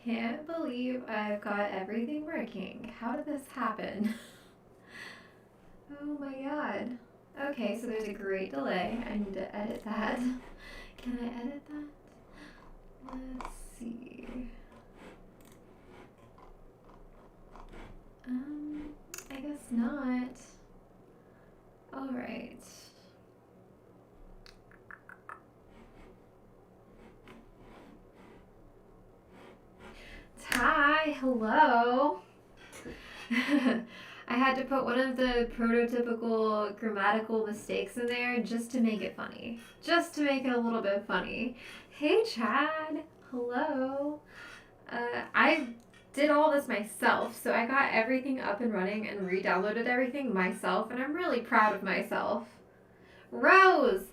can't believe I've got everything working. How did this happen? Oh my god. Okay, so there's a great delay. I need to edit that. Can I edit that? Let's see. I guess not. Alright. Hi, hello. I had to put one of the prototypical grammatical mistakes in there just to make it funny. Just to make it a little bit funny. Hey, Chad. Hello. I did all this myself, so I got everything up and running and re-downloaded everything myself, and I'm really proud of myself. Rose,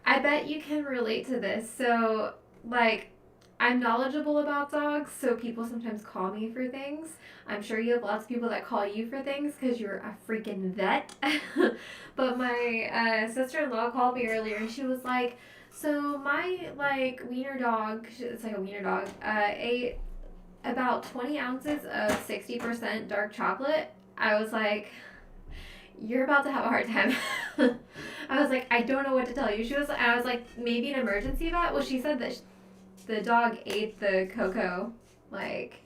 I bet you can relate to this. So, like, I'm knowledgeable about dogs, so people sometimes call me for things. I'm sure you have lots of people that call you for things because you're a freaking vet. But my sister-in-law called me earlier and she was like, so my like wiener dog, it's like a wiener dog, ate about 20 ounces of 60% dark chocolate. I was like, you're about to have a hard time. I was like, I don't know what to tell you. I was like, maybe an emergency vet? Well, she said that the dog ate the cocoa. Like,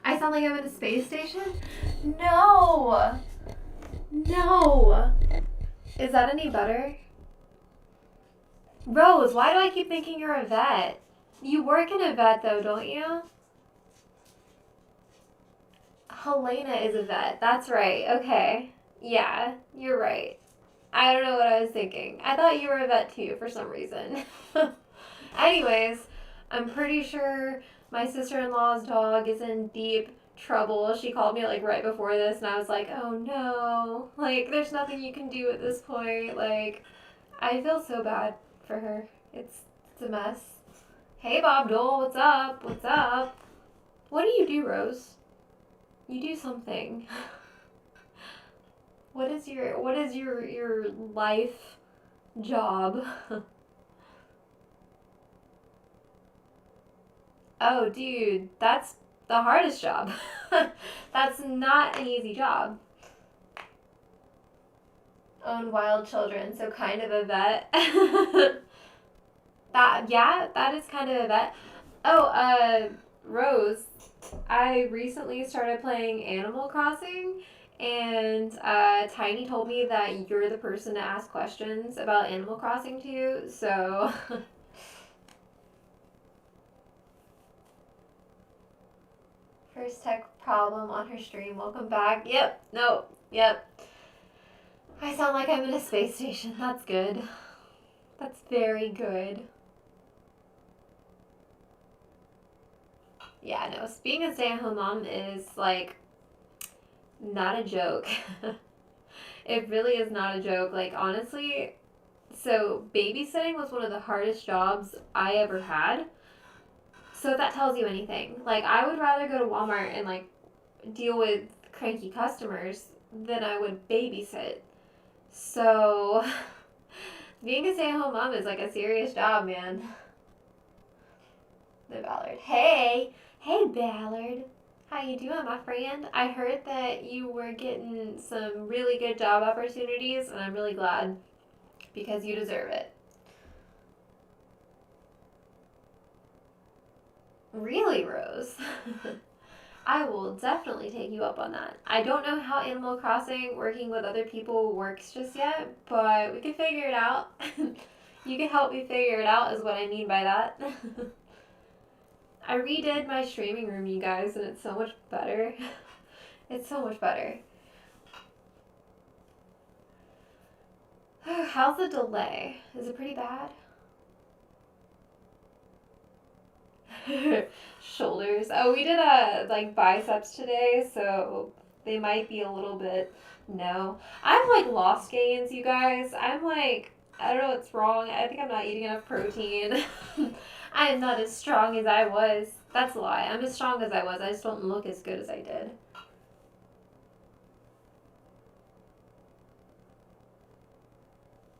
I sound like I'm in a space station? No! No! Is that any better? Rose, why do I keep thinking you're a vet? You work in a vet though, don't you? Helena is a vet. That's right. Okay. Yeah, you're right. I don't know what I was thinking. I thought you were a vet too for some reason. Anyways, I'm pretty sure my sister-in-law's dog is in deep trouble. She called me like right before this and I was like, "Oh no. Like there's nothing you can do at this point." Like I feel so bad for her. It's a mess. Hey Bob Dole, what's up? What's up? What do you do, Rose? You do something. What is your life job? Oh, dude, that's the hardest job. That's not an easy job. Own wild children, so kind of a vet. That is kind of a vet. Oh, Rose, I recently started playing Animal Crossing, and Tiny told me that you're the person to ask questions about Animal Crossing to, so first tech problem on her stream. Welcome back. Yep. No. Yep. I sound like I'm in a space station. That's good. That's very good. Yeah, no. Being a stay-at-home mom is like not a joke. It really is not a joke. Like honestly, so babysitting was one of the hardest jobs I ever had. So if that tells you anything, like I would rather go to Walmart and like deal with cranky customers than I would babysit. So being a stay-at-home mom is like a serious job, man. The Ballard. Hey Ballard. How you doing, my friend? I heard that you were getting some really good job opportunities, and I'm really glad because you deserve it. Really, Rose? I will definitely take you up on that. I don't know how Animal Crossing working with other people works just yet, but we can figure it out. You can help me figure it out, is what I mean by that. I redid my streaming room, you guys, and it's so much better. It's so much better. How's the delay? Is it pretty bad? Shoulders. Oh, we did like biceps today, so they might be a little bit. No, I'm like lost gains, you guys. I'm like I don't know what's wrong. I think I'm not eating enough protein. I am not as strong as I was. That's a lie. I'm as strong as I was. I just don't look as good as I did.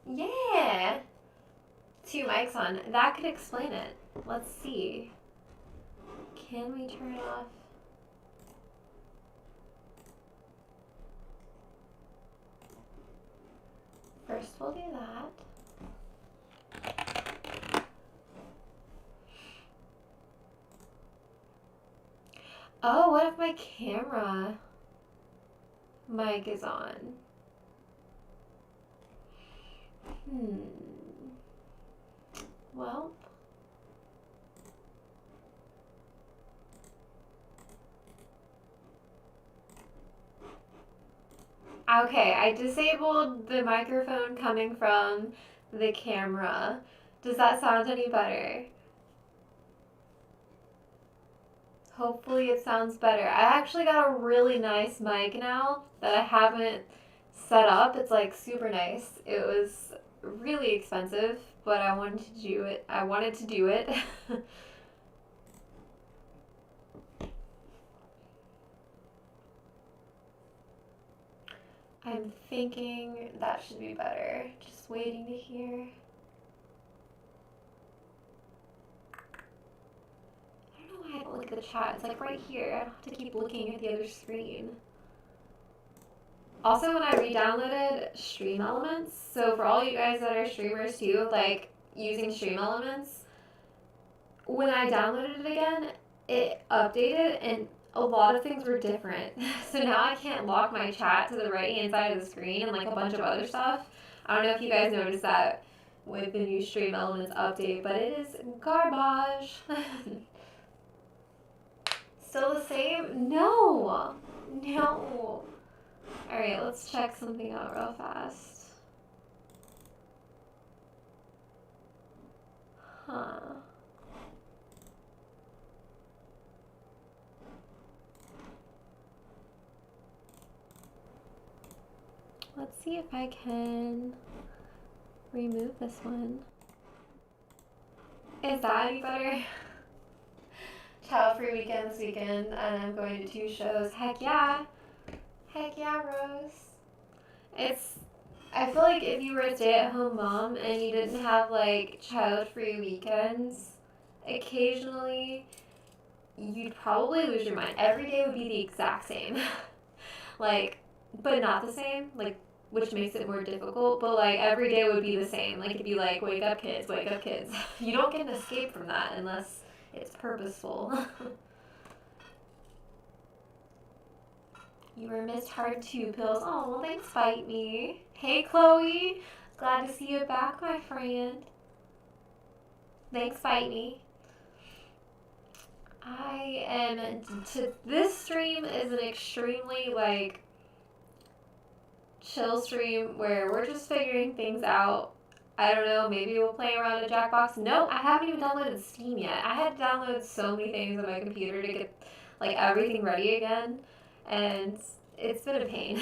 Yeah. Two mics on. That could explain it. Let's see. can we turn off? First we'll do that. Oh, what if my camera mic is on? Well. Okay, I disabled the microphone coming from the camera. Does that sound any better? Hopefully it sounds better. I actually got a really nice mic now that I haven't set up. It's like super nice. It was really expensive, but I wanted to do it. I'm thinking that should be better. Just waiting to hear. I don't know why I don't look at the chat. It's like right here. I don't have to keep looking at the other screen. Also, when I re-downloaded Stream Elements, so for all you guys that are streamers too, like using Stream Elements, when I downloaded it again, it updated and a lot of things were different. So now I can't lock my chat to the right hand side of the screen and like a bunch of other stuff. I don't know if you guys noticed that with the new Stream Elements update, but it is garbage. Still the same? No. No. Alright, let's check something out real fast. Huh. Let's see if I can remove this one. Is that any better? Child free weekend this weekend, and I'm going to 2 shows. Heck yeah! Heck yeah, Rose. I feel like if you were a stay-at-home mom and you didn't have like child-free weekends, occasionally you'd probably lose your mind. Every day would be the exact same. Like, but not the same, like, which makes it more difficult, but like every day would be the same. Like it'd be like, wake up kids, wake up kids. You don't get an escape from that unless it's purposeful. You were missed hard too, Pills. Oh, well, thanks, Bite Me. Hey, Chloe. Glad to see you back, my friend. Thanks, Bite Me. This stream is an extremely, like, chill stream where we're just figuring things out. I don't know, maybe we'll play around a Jackbox. No, I haven't even downloaded Steam yet. I had to download so many things on my computer to get, like, everything ready again. And it's been a pain.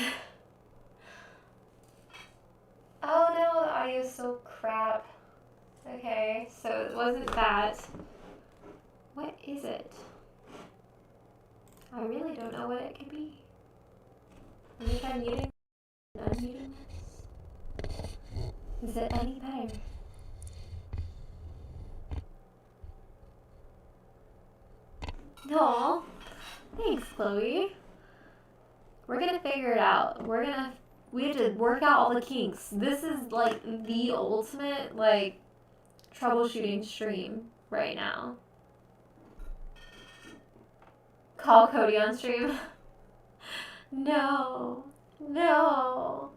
Oh no, the audio is so crap. Okay, so it wasn't that. What is it? I really don't know what it could be. Let me try muting and unmuting this. Is it any better? No. Thanks, Chloe. We're gonna figure it out. We have to work out all the kinks. This is like the ultimate like troubleshooting stream right now. Call Cody on stream. No. No.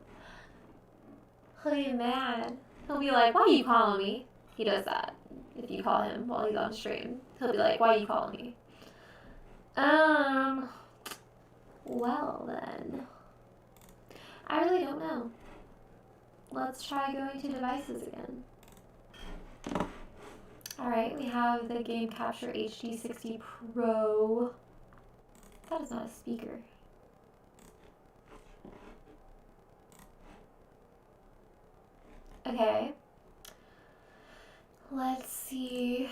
He'll be mad. He'll be like, why are you calling me? He does that. If you call him while he's on stream. He'll be like, why are you calling me? Well then. I really don't know. Let's try going to devices again. Alright, we have the Game Capture HD60 Pro. That is not a speaker. Okay. Let's see.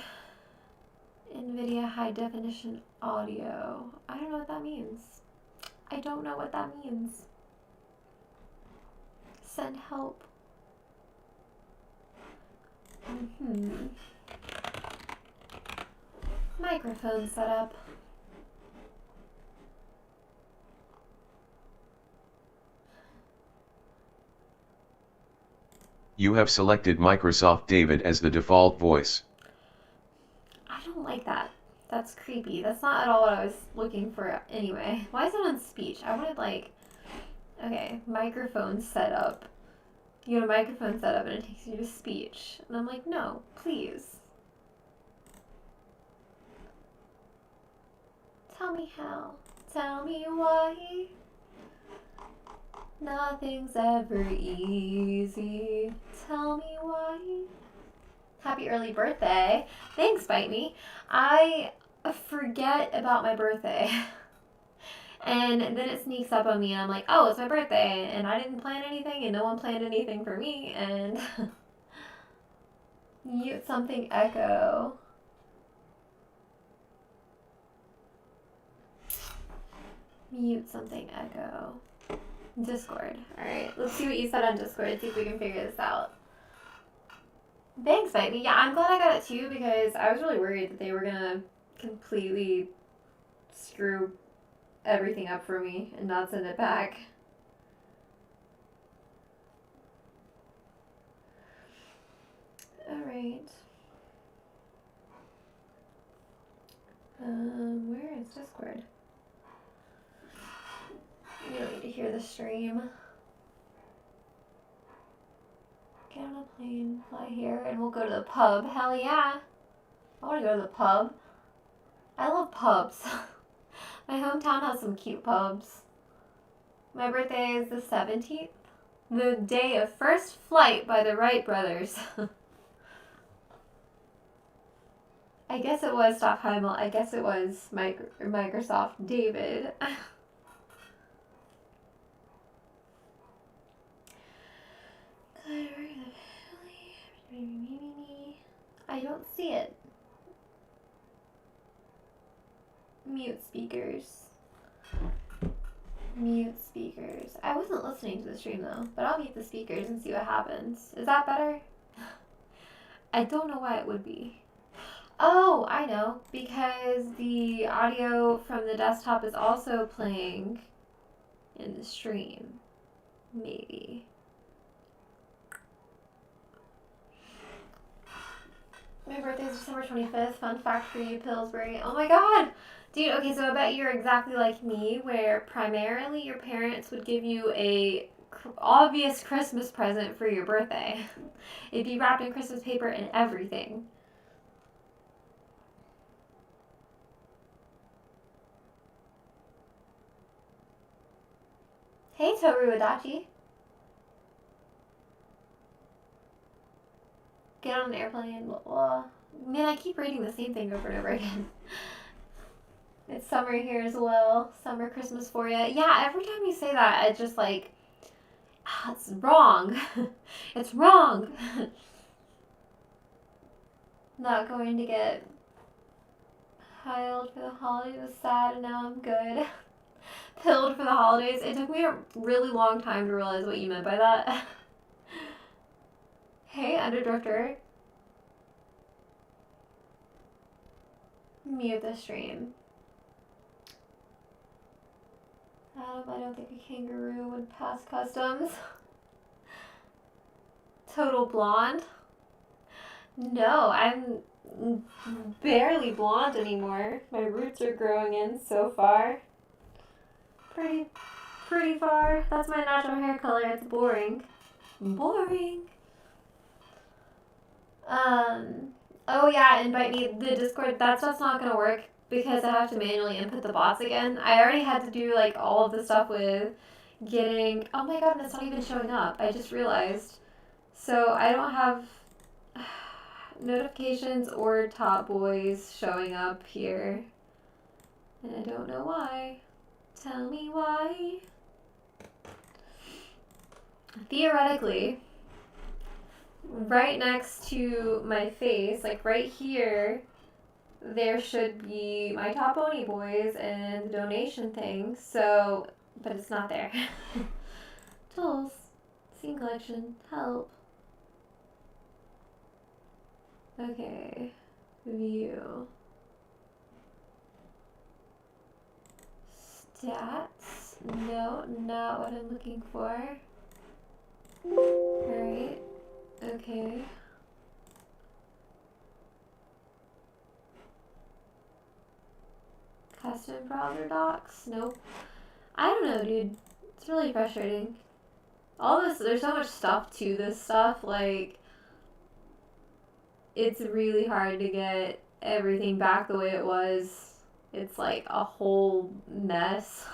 NVIDIA High Definition Audio. I don't know what that means. I don't know what that means. Send help. Microphone setup. You have selected Microsoft David as the default voice. I don't like that. That's creepy. That's not at all what I was looking for anyway. Why is it on speech? I wanted like, okay, microphone setup. You get a microphone setup and it takes you to speech. And I'm like, no, please. Tell me how. Tell me why. Nothing's ever easy. Tell me why. Happy early birthday. Thanks, Bite Me. I forget about my birthday. And then it sneaks up on me and I'm like, oh, it's my birthday. And I didn't plan anything and no one planned anything for me. And mute something echo. Mute something echo. Discord. Alright, let's see what you said on Discord. See if we can figure this out. Thanks, baby. Yeah, I'm glad I got it too because I was really worried that they were gonna completely screw everything up for me and not send it back. Alright. Where is Discord? You don't need to hear the stream. Get on a plane, fly here, and we'll go to the pub. Hell yeah. I want to go to the pub. I love pubs. My hometown has some cute pubs. My birthday is the 17th, the day of first flight by the Wright brothers. I guess it was Stoffheimel. I guess it was Microsoft David. I don't see it. Mute speakers. Mute speakers. I wasn't listening to the stream though, but I'll mute the speakers and see what happens. Is that better? I don't know why it would be. Oh, I know. Because the audio from the desktop is also playing in the stream. Maybe. My birthday is December 25th. Fun fact for you, Pillsbury. Oh my god! Dude, okay, so I bet you're exactly like me, where primarily your parents would give you a obvious Christmas present for your birthday. It'd be wrapped in Christmas paper and everything. Hey, Toru Adachi. Get on an airplane, blah, blah. Man, I keep reading the same thing over and over again. It's summer here as well. Summer Christmas for you. Yeah, every time you say that, it's just like, it's wrong. It's wrong. Not going to get piled for the holidays was sad, and now I'm good. Pilled for the holidays. It took me a really long time to realize what you meant by that. Hey, Underdrifter. Mute the stream. I don't think a kangaroo would pass customs. Total blonde? No, I'm barely blonde anymore. My roots are growing in so far. Pretty far. That's my natural hair color. It's boring. Boring. Oh yeah, invite me. The Discord, that's just not gonna work because I have to manually input the bots again. I already had to do like all of the stuff with getting, oh my god, and it's not even showing up. I just realized. So I don't have notifications or top boys showing up here. And I don't know why. Tell me why. Theoretically, right next to my face, like right here, there should be my Top Pony Boys and the donation thing, so, but it's not there. Tools, scene collection, help. Okay, view. Stats, no, not what I'm looking for. Alright. Okay. Custom browser docs? Nope. I don't know, dude. It's really frustrating. All this, there's so much stuff to this stuff, like, it's really hard to get everything back the way it was. It's like a whole mess.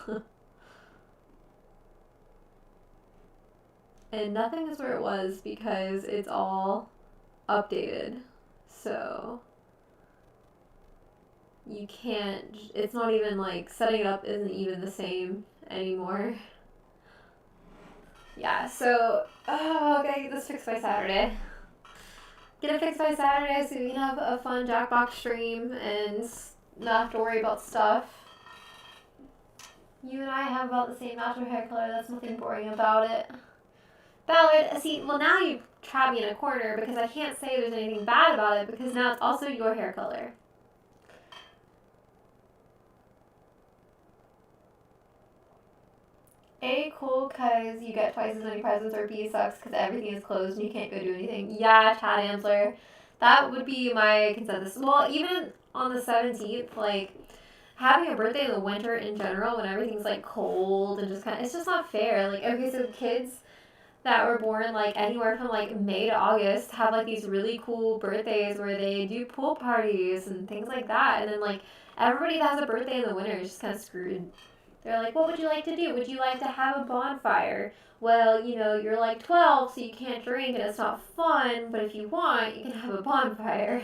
And nothing is where it was because it's all updated. So you can't, it's not even like setting it up isn't even the same anymore. Yeah, so okay, get this fixed by Saturday. Get it fixed by Saturday so we can have a fun Jackbox stream and not have to worry about stuff. You and I have about the same natural hair color. That's nothing boring about it. Ballard, see, well now you trap me in a corner because I can't say there's anything bad about it because now it's also your hair color. A, cool, because you get twice as many presents, or B, sucks because everything is closed and you can't go do anything. Yeah, Chad Ansler. That would be my consensus. Well, even on the 17th, like, having a birthday in the winter in general when everything's, like, cold and just kind of, it's just not fair. Like, okay, so kids that were born, like, anywhere from, like, May to August have, like, these really cool birthdays where they do pool parties and things like that. And then, like, everybody that has a birthday in the winter is just kind of screwed. They're like, what would you like to do? Would you like to have a bonfire? Well, you know, you're like 12, so you can't drink and it's not fun, but if you want, you can have a bonfire.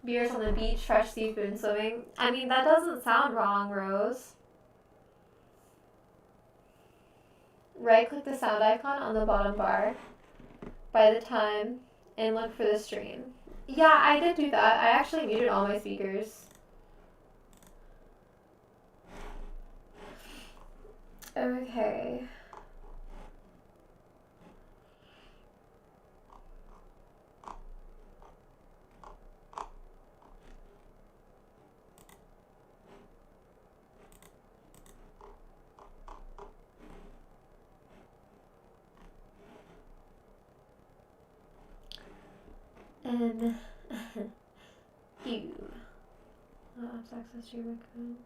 Beers on the beach, fresh seafood, and swimming. I mean, that doesn't sound wrong, Rose. Right-click the sound icon on the bottom bar by the time and look for the stream. Yeah, I did do that. I actually muted all my speakers. Okay. And you. Let's access your record.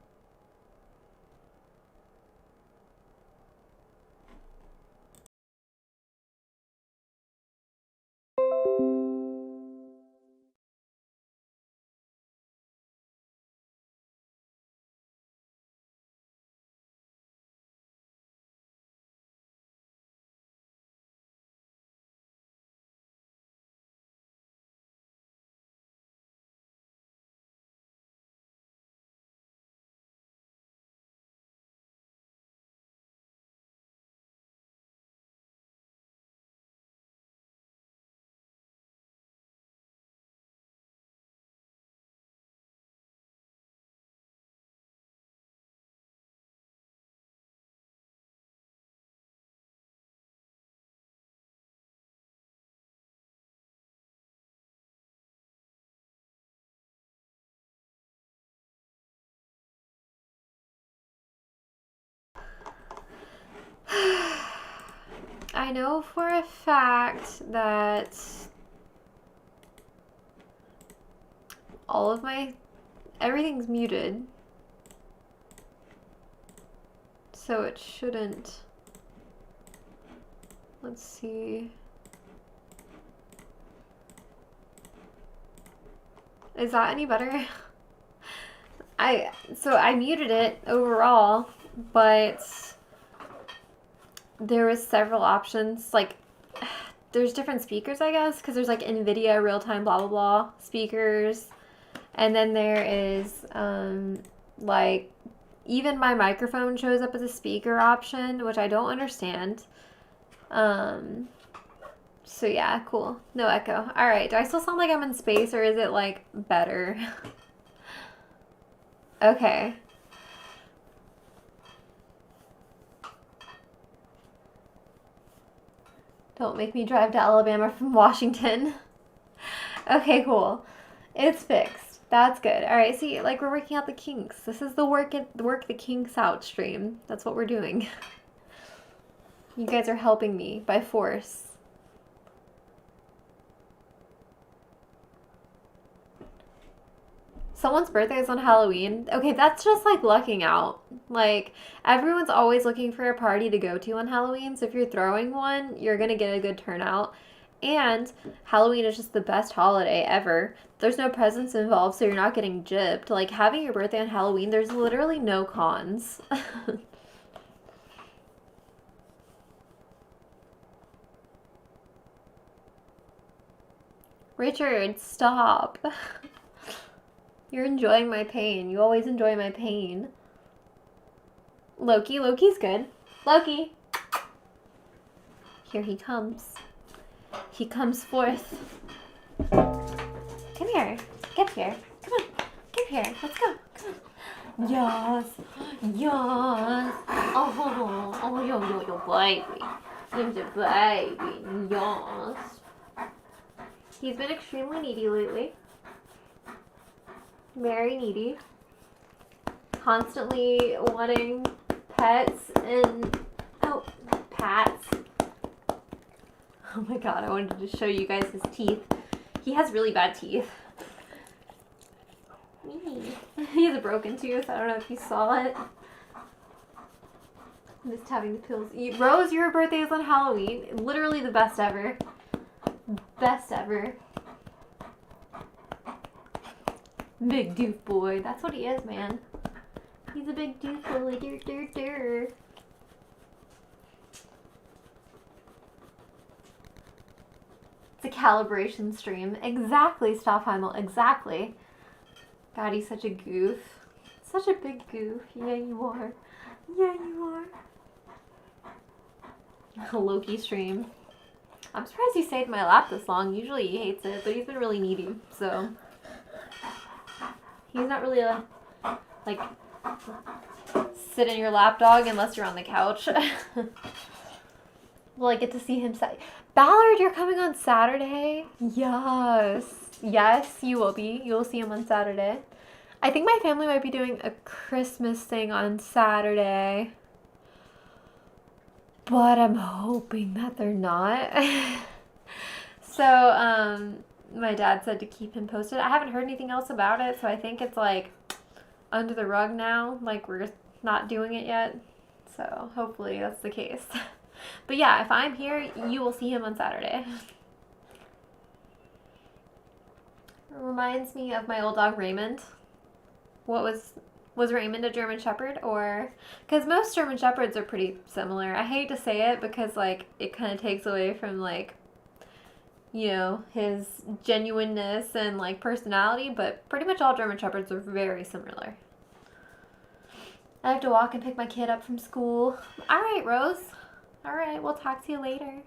I know for a fact that all of everything's muted, so it shouldn't. Let's see. Is that any better? So I muted it overall, but there was several options. Like, there's different speakers, I guess, because there's like NVIDIA real-time blah blah blah speakers, and then there is like even my microphone shows up as a speaker option, which I don't understand. So yeah, cool. No echo. All right. Do I still sound like I'm in space, or is it like better? Okay. Don't make me drive to Alabama from Washington. Okay, cool. It's fixed. That's good. All right, see, like we're working out the kinks. This is the work the kinks out stream. That's what we're doing. You guys are helping me by force. Someone's birthday is on Halloween. Okay, that's just like lucking out. Like, everyone's always looking for a party to go to on Halloween, so if you're throwing one, you're gonna get a good turnout. And Halloween is just the best holiday ever. There's no presents involved, so you're not getting gypped. Like, having your birthday on Halloween, there's literally no cons. Richard, stop. You're enjoying my pain. You always enjoy my pain. Loki's good. Loki! Here he comes. He comes forth. Come here. Get here. Come on. Get here. Let's go. Come on. Yes. Yes. Oh, yo, baby. There's a baby. Yes. He's been extremely needy lately. Very needy. Constantly wanting pets and pats. Oh my god, I wanted to show you guys his teeth. He has really bad teeth. He has a broken tooth. I don't know if you saw it. I'm just having the pills. Rose, your birthday is on Halloween. Literally the best ever. Best ever. Big doof boy. That's what he is, man. He's a big doof boy. It's a calibration stream. Exactly, Stoffheimel. Exactly. God, he's such a goof. Such a big goof. Yeah, you are. Yeah, you are. Loki stream. I'm surprised he stayed in my lap this long. Usually he hates it, but he's been really needy, so... He's not really a, like, sit in your lap dog unless you're on the couch. Will I get to see him Ballard, you're coming on Saturday? Yes. Yes, you will be. You will see him on Saturday. I think my family might be doing a Christmas thing on Saturday. But I'm hoping that they're not. So, my dad said to keep him posted. I haven't heard anything else about it, so I think it's like under the rug now. Like we're just not doing it yet. So hopefully that's the case. But yeah, if I'm here, you will see him on Saturday. It reminds me of my old dog Raymond. What was Raymond a German Shepherd? Or because most German Shepherds are pretty similar. I hate to say it because like it kind of takes away from like, you know, his genuineness and like personality, but pretty much all German Shepherds are very similar. I have to walk and pick my kid up from school. All right, Rose. All right, we'll talk to you later.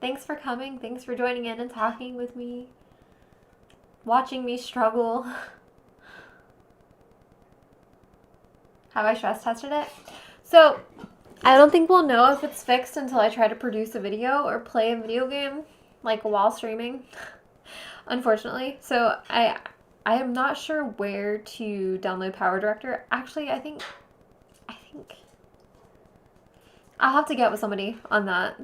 Thanks for coming. Thanks for joining in and talking with me. Watching me struggle. Have I stress tested it? So, I don't think we'll know if it's fixed until I try to produce a video or play a video game, like while streaming, unfortunately. So, I am not sure where to download Power Director. Actually, I think I'll have to get with somebody on that,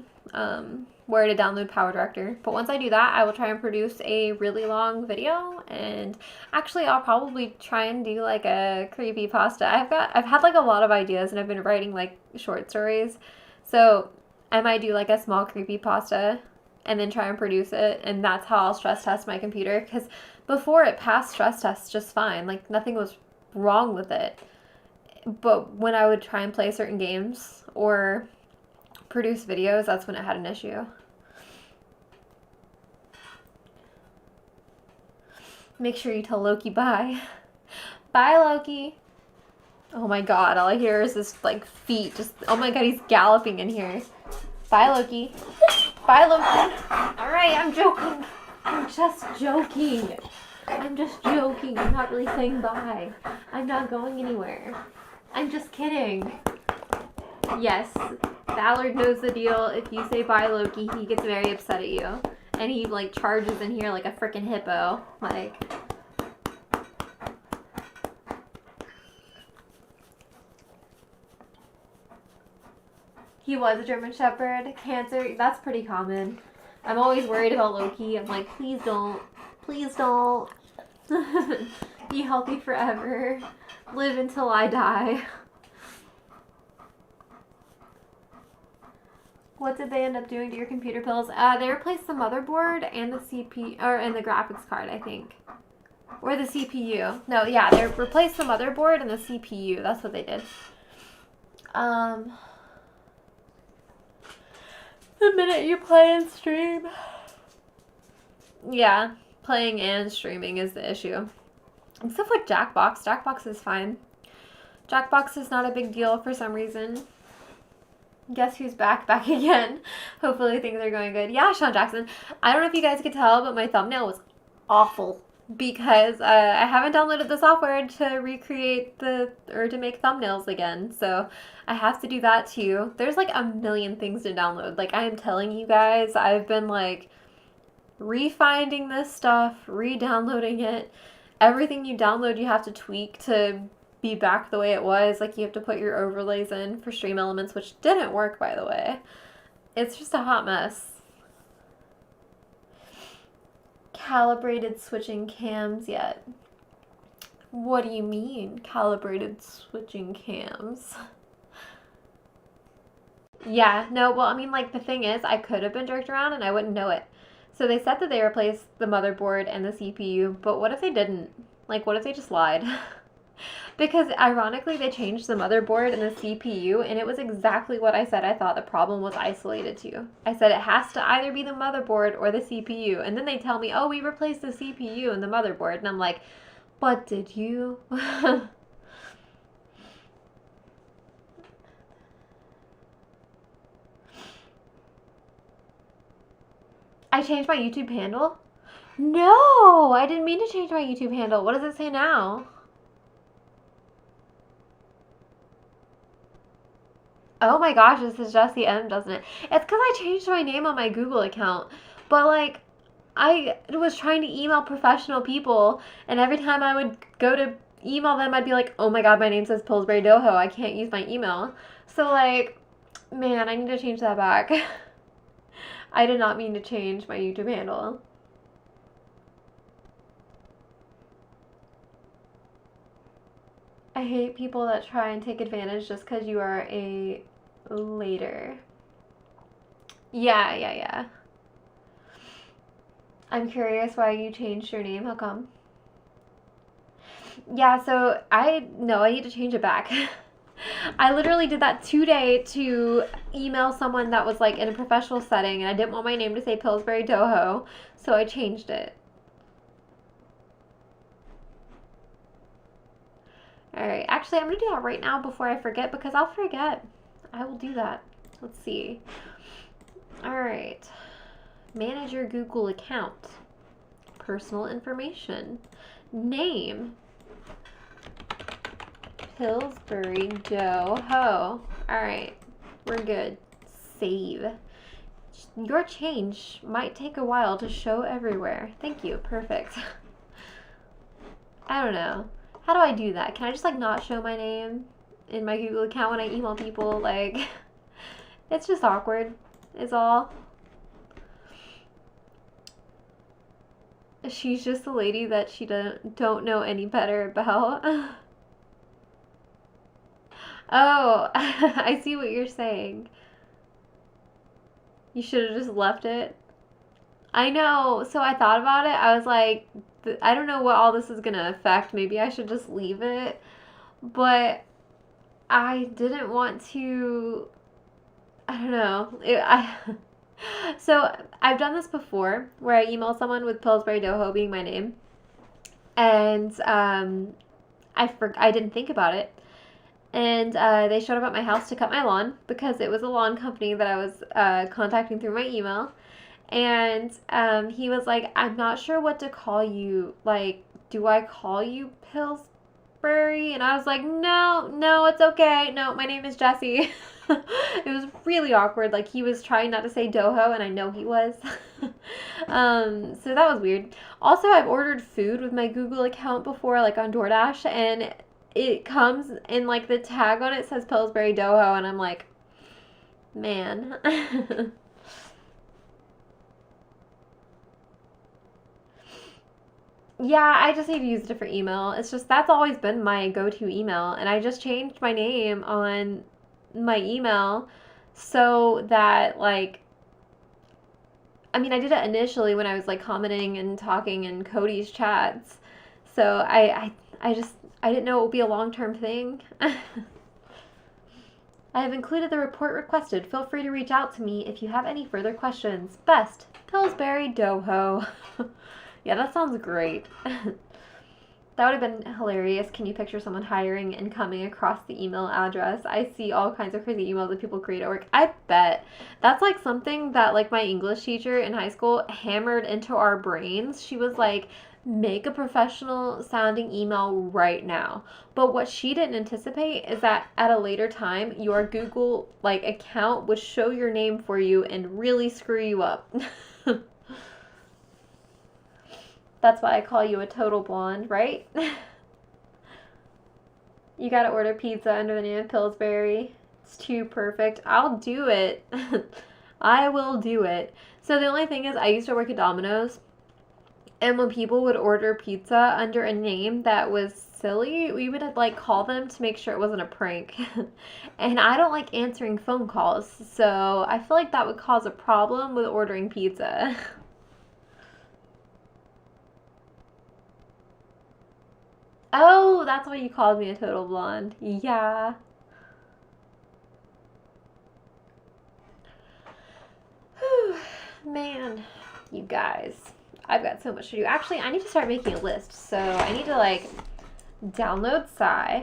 where to download Power Director. But once I do that, I will try and produce a really long video, and actually I'll probably try and do like a creepypasta. I've had like a lot of ideas, and I've been writing like short stories. So I might do like a small creepypasta and then try and produce it, and that's how I'll stress test my computer, because before it passed stress tests just fine. Like nothing was wrong with it. But when I would try and play certain games or produce videos, that's when it had an issue. Make sure you tell Loki bye. Bye, Loki. Oh my god, all I hear is this, like, feet. Just, oh my god, he's galloping in here. Bye, Loki. Bye, Loki. Alright, I'm joking. I'm just joking. I'm just joking. I'm not really saying bye. I'm not going anywhere. I'm just kidding. Yes, Ballard knows the deal. If you say bye, Loki, he gets very upset at you. And he, like, charges in here like a freaking hippo. Like... He was a German Shepherd. Cancer, that's pretty common. I'm always worried about Loki. I'm like, please don't. Please don't. Be healthy forever. Live until I die. What did they end up doing to your computer pills? They replaced the motherboard and the and the graphics card, I think. Or the CPU. No, yeah, they replaced the motherboard and the CPU. That's what they did. The minute you play and stream. Yeah, playing and streaming is the issue. Except with Jackbox. Jackbox is fine. Jackbox is not a big deal for some reason. Guess who's back again. Hopefully things are going good. Yeah, Sean Jackson. I don't know if you guys could tell, but my thumbnail was awful because I haven't downloaded the software to recreate or to make thumbnails again. So I have to do that too. There's like a million things to download. Like I am telling you guys, I've been like refinding this stuff, re-downloading it. Everything you download, you have to tweak to be back the way it was. Like you have to put your overlays in for Stream Elements, which didn't work, by the way. It's just a hot mess. Calibrated switching cams yet? What do you mean, calibrated switching cams? Yeah, no, well, I mean, like, the thing is, I could have been jerked around and I wouldn't know it. So they said that they replaced the motherboard and the CPU, but what if they didn't? Like, what if they just lied? Because ironically, they changed the motherboard and the CPU, and it was exactly what I said I thought the problem was isolated to. I said it has to either be the motherboard or the CPU, and then they tell me, oh, we replaced the CPU and the motherboard, and I'm like, but did you? I changed my YouTube handle? No, I didn't mean to change my YouTube handle. What does it say now? Oh my gosh, this is Jessie M, doesn't it? It's because I changed my name on my Google account. But, like, I was trying to email professional people, and every time I would go to email them, I'd be like, oh my god, my name says Pillsbury Doho. I can't use my email. So, like, man, I need to change that back. I did not mean to change my YouTube handle. I hate people that try and take advantage just because you are a later. Yeah. I'm curious why you changed your name. How come? Yeah, so I need to change it back. I literally did that today to email someone that was like in a professional setting, and I didn't want my name to say Pillsbury Doho, so I changed it. Alright, actually, I'm going to do that right now before I forget, because I'll forget. I will do that. Let's see. Alright. Manage your Google account. Personal information. Name. Pillsbury Doho. Alright. We're good. Save. Your change might take a while to show everywhere. Thank you. Perfect. I don't know. How do I do that? Can I just, like, not show my name in my Google account when I email people? Like, it's just awkward, is all. She's just a lady that she don't know any better about. Oh, I see what you're saying. You should have just left it. I know. So I thought about it. I was like, I don't know what all this is going to affect. Maybe I should just leave it. But I didn't want to, I don't know. So I've done this before where I email someone with Pillsbury Doho being my name. And I didn't think about it. And they showed up at my house to cut my lawn because it was a lawn company that I was contacting through my email. And he was like, I'm not sure what to call you. Like, do I call you Pillsbury? And I was like, no, it's okay. No, my name is Jessie. It was really awkward. Like, he was trying not to say Doho, and I know he was. So that was weird. Also, I've ordered food with my Google account before, like on DoorDash, and it comes and, like, the tag on it says Pillsbury Doho, and I'm like, Man. Yeah, I just need to use a different email. It's just that's always been my go-to email, and I just changed my name on my email so that like I mean, I did it initially when I was like commenting and talking in Cody's chats. So I just I didn't know it would be a long-term thing. I have included the report requested. Feel free to reach out to me if you have any further questions. Best, Pillsbury Doho. Yeah, that sounds great. That would have been hilarious. Can you picture someone hiring and coming across the email address? I see all kinds of crazy emails that people create at work. I bet that's like something that like my English teacher in high school hammered into our brains. She was like, make a professional sounding email right now. But what she didn't anticipate is that at a later time, your Google like account would show your name for you and really screw you up. That's why I call you a total blonde, right? You gotta order pizza under the name of Pillsbury. It's too perfect. I'll do it. I will do it. So the only thing is, I used to work at Domino's, and when people would order pizza under a name that was silly, we would like call them to make sure it wasn't a prank. And I don't like answering phone calls, so I feel like that would cause a problem with ordering pizza. Oh, that's why you called me a total blonde. Yeah. Whew. Man, you guys. I've got so much to do. Actually, I need to start making a list. So I need to like download Psy,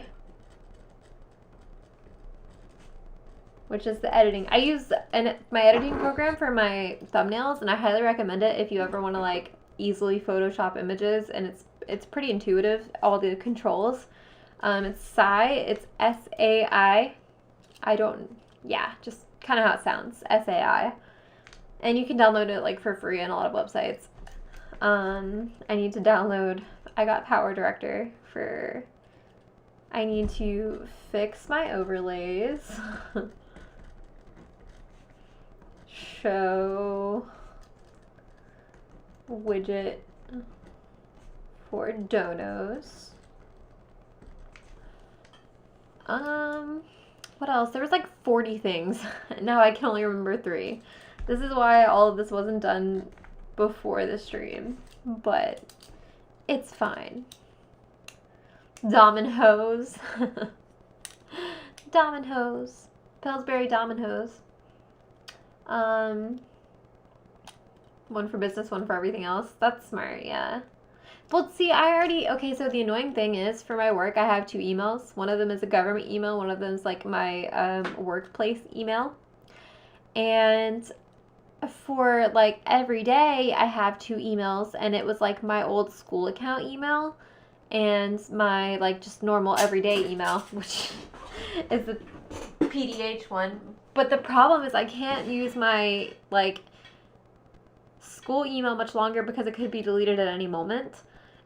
which is the editing. I use my editing program for my thumbnails, and I highly recommend it if you ever want to like easily Photoshop images, and it's pretty intuitive, all the controls. It's Psy, it's SAI. I don't, yeah, just kind of how it sounds, SAI. And you can download it like for free on a lot of websites. I need to download, I got Power Director for, I need to fix my overlays. Show widget for donos. What else? There was like 40 things. Now I can only remember 3. This is why all of this wasn't done before the stream, but it's fine. Dominoes. Dominoes. Pillsbury Dominoes. One for business, one for everything else. That's smart, yeah. Well, see, okay, so the annoying thing is for my work, I have 2 emails. One of them is a government email, one of them is like my workplace email. And for like every day, I have 2 emails, and it was like my old school account email and my like just normal everyday email, which is the PDH one. But the problem is I can't use my like school email much longer because it could be deleted at any moment.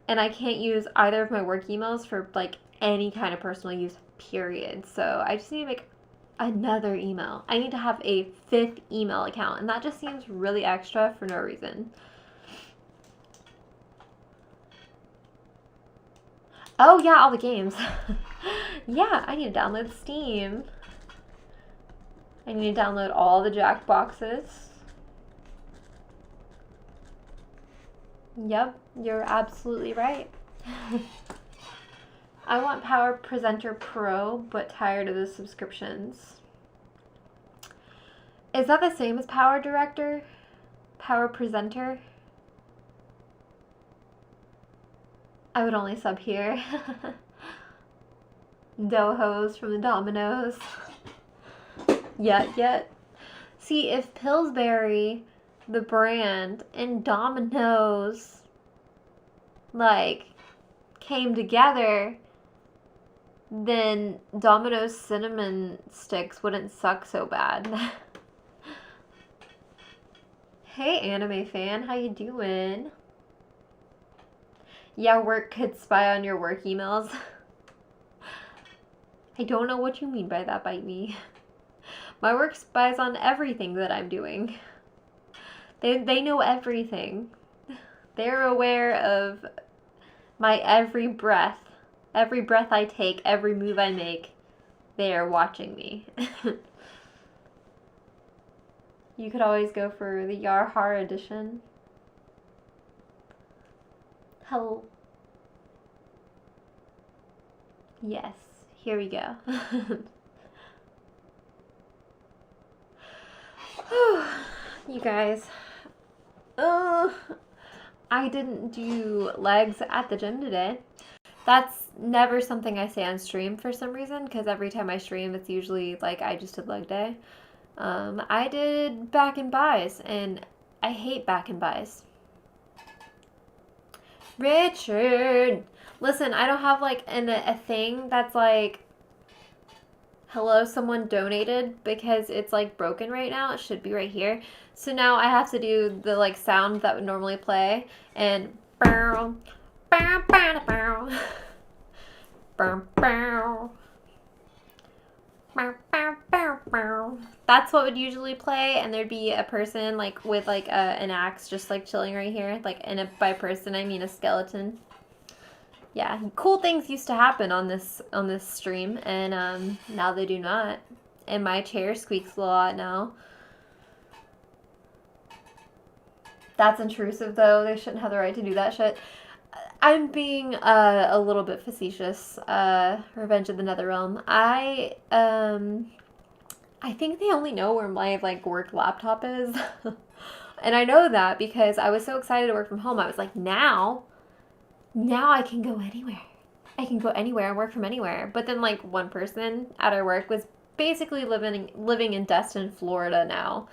And I can't use either of my work emails for like any kind of personal use, period. So I just need to make another email. I need to have a 5th email account, and that just seems really extra for no reason. Oh yeah, all the games. Yeah, I need to download Steam. I need to download all the Jackboxes. Yep, you're absolutely right. I want Power Presenter Pro, but tired of the subscriptions. Is that the same as Power Director? Power Presenter? I would only sub here. Dohos from the Dominoes. Yet. See, if Pillsbury, the brand, and Domino's, like, came together, then Domino's cinnamon sticks wouldn't suck so bad. Hey, anime fan, how you doing? Yeah, work could spy on your work emails. I don't know what you mean by that, Bite Me. My work spies on everything that I'm doing. They know everything. They're aware of my every breath I take, every move I make. They are watching me. You could always go for the Yarhar edition. Hello. Yes, here we go. You guys. I didn't do legs at the gym today. That's never something I say on stream for some reason, because every time I stream, it's usually like I just did leg day. I did back and buys, and I hate back and buys. Richard! Listen, I don't have like a thing that's like, hello, someone donated, because it's like broken right now. It should be right here. So now I have to do the like sound that would normally play, and bow, bow, bow, bow, bow, bow, bow, bow, bow, bow. That's what would usually play, and there'd be a person like with like an axe just like chilling right here, like, and by person I mean a skeleton. Yeah, cool things used to happen on this stream, and now they do not. And my chair squeaks a lot now. That's intrusive, though. They shouldn't have the right to do that shit. I'm being a little bit facetious. Revenge of the Netherrealm. I think they only know where my like work laptop is, and I know that because I was so excited to work from home. I was like, now I can go anywhere. I can go anywhere and work from anywhere. But then like one person at our work was basically living in Destin, Florida now.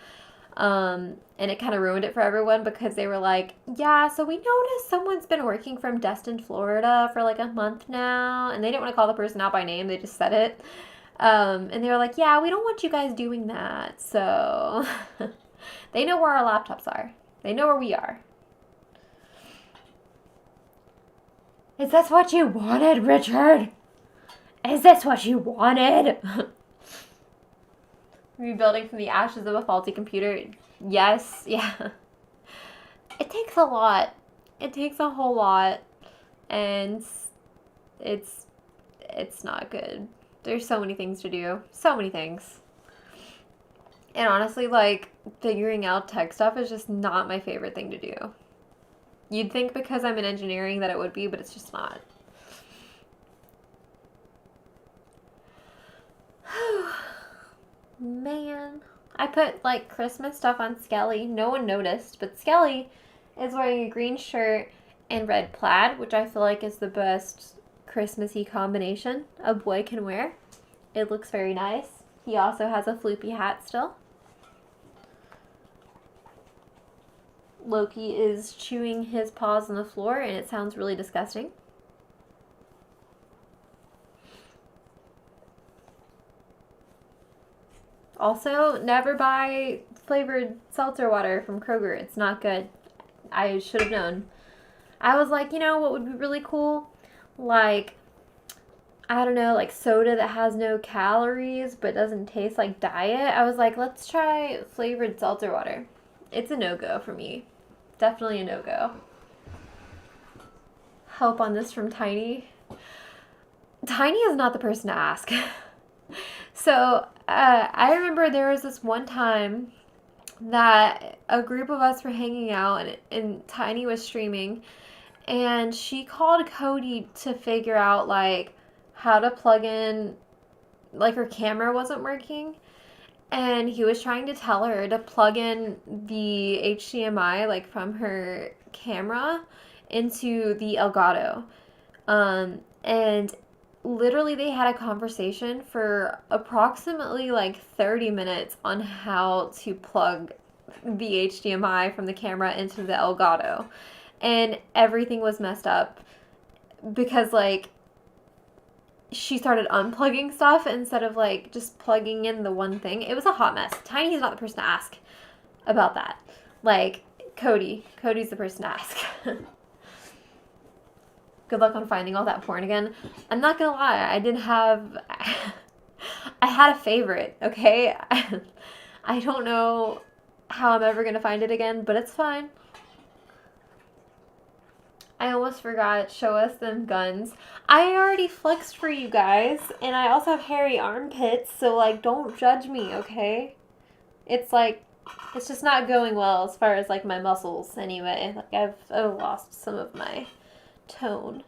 And it kind of ruined it for everyone because they were like, yeah, so we noticed someone's been working from Destin, Florida for like a month now. And they didn't want to call the person out by name. They just said it. And they were like, yeah, we don't want you guys doing that. So they know where our laptops are. They know where we are. Is this what you wanted, Richard? Is this what you wanted? Rebuilding from the ashes of a faulty computer. Yes, yeah. It takes a lot. It takes a whole lot. And it's not good. There's so many things to do. So many things. And honestly, like, figuring out tech stuff is just not my favorite thing to do. You'd think because I'm in engineering that it would be, but it's just not. Man. I put, like, Christmas stuff on Skelly. No one noticed, but Skelly is wearing a green shirt and red plaid, which I feel like is the best Christmassy combination a boy can wear. It looks very nice. He also has a floopy hat still. Loki is chewing his paws on the floor, and it sounds really disgusting. Also, never buy flavored seltzer water from Kroger. It's not good. I should have known. I was like, you know what would be really cool? Like, I don't know, like soda that has no calories but doesn't taste like diet. I was like, let's try flavored seltzer water. It's a no-go for me. Definitely a no-go. Help on this from Tiny. Tiny is not the person to ask. So, I remember there was this one time that a group of us were hanging out and Tiny was streaming, and she called Cody to figure out, like, how to plug in, like, her camera wasn't working. And he was trying to tell her to plug in the HDMI, like, from her camera into the Elgato. And literally they had a conversation for approximately, like, 30 minutes on how to plug the HDMI from the camera into the Elgato. And everything was messed up because, like, she started unplugging stuff instead of, like, just plugging in the one thing. It was a hot mess. Tiny's not the person to ask about that. Like, Cody's the person to ask. Good luck on finding all that porn again. I'm not gonna lie, I had a favorite, okay? I don't know how I'm ever going to find it again, but it's fine. I almost forgot. Show us them guns. I already flexed for you guys, and I also have hairy armpits, so, like, don't judge me, okay? It's, like, it's just not going well as far as, like, my muscles, anyway. Like, I've lost some of my tone.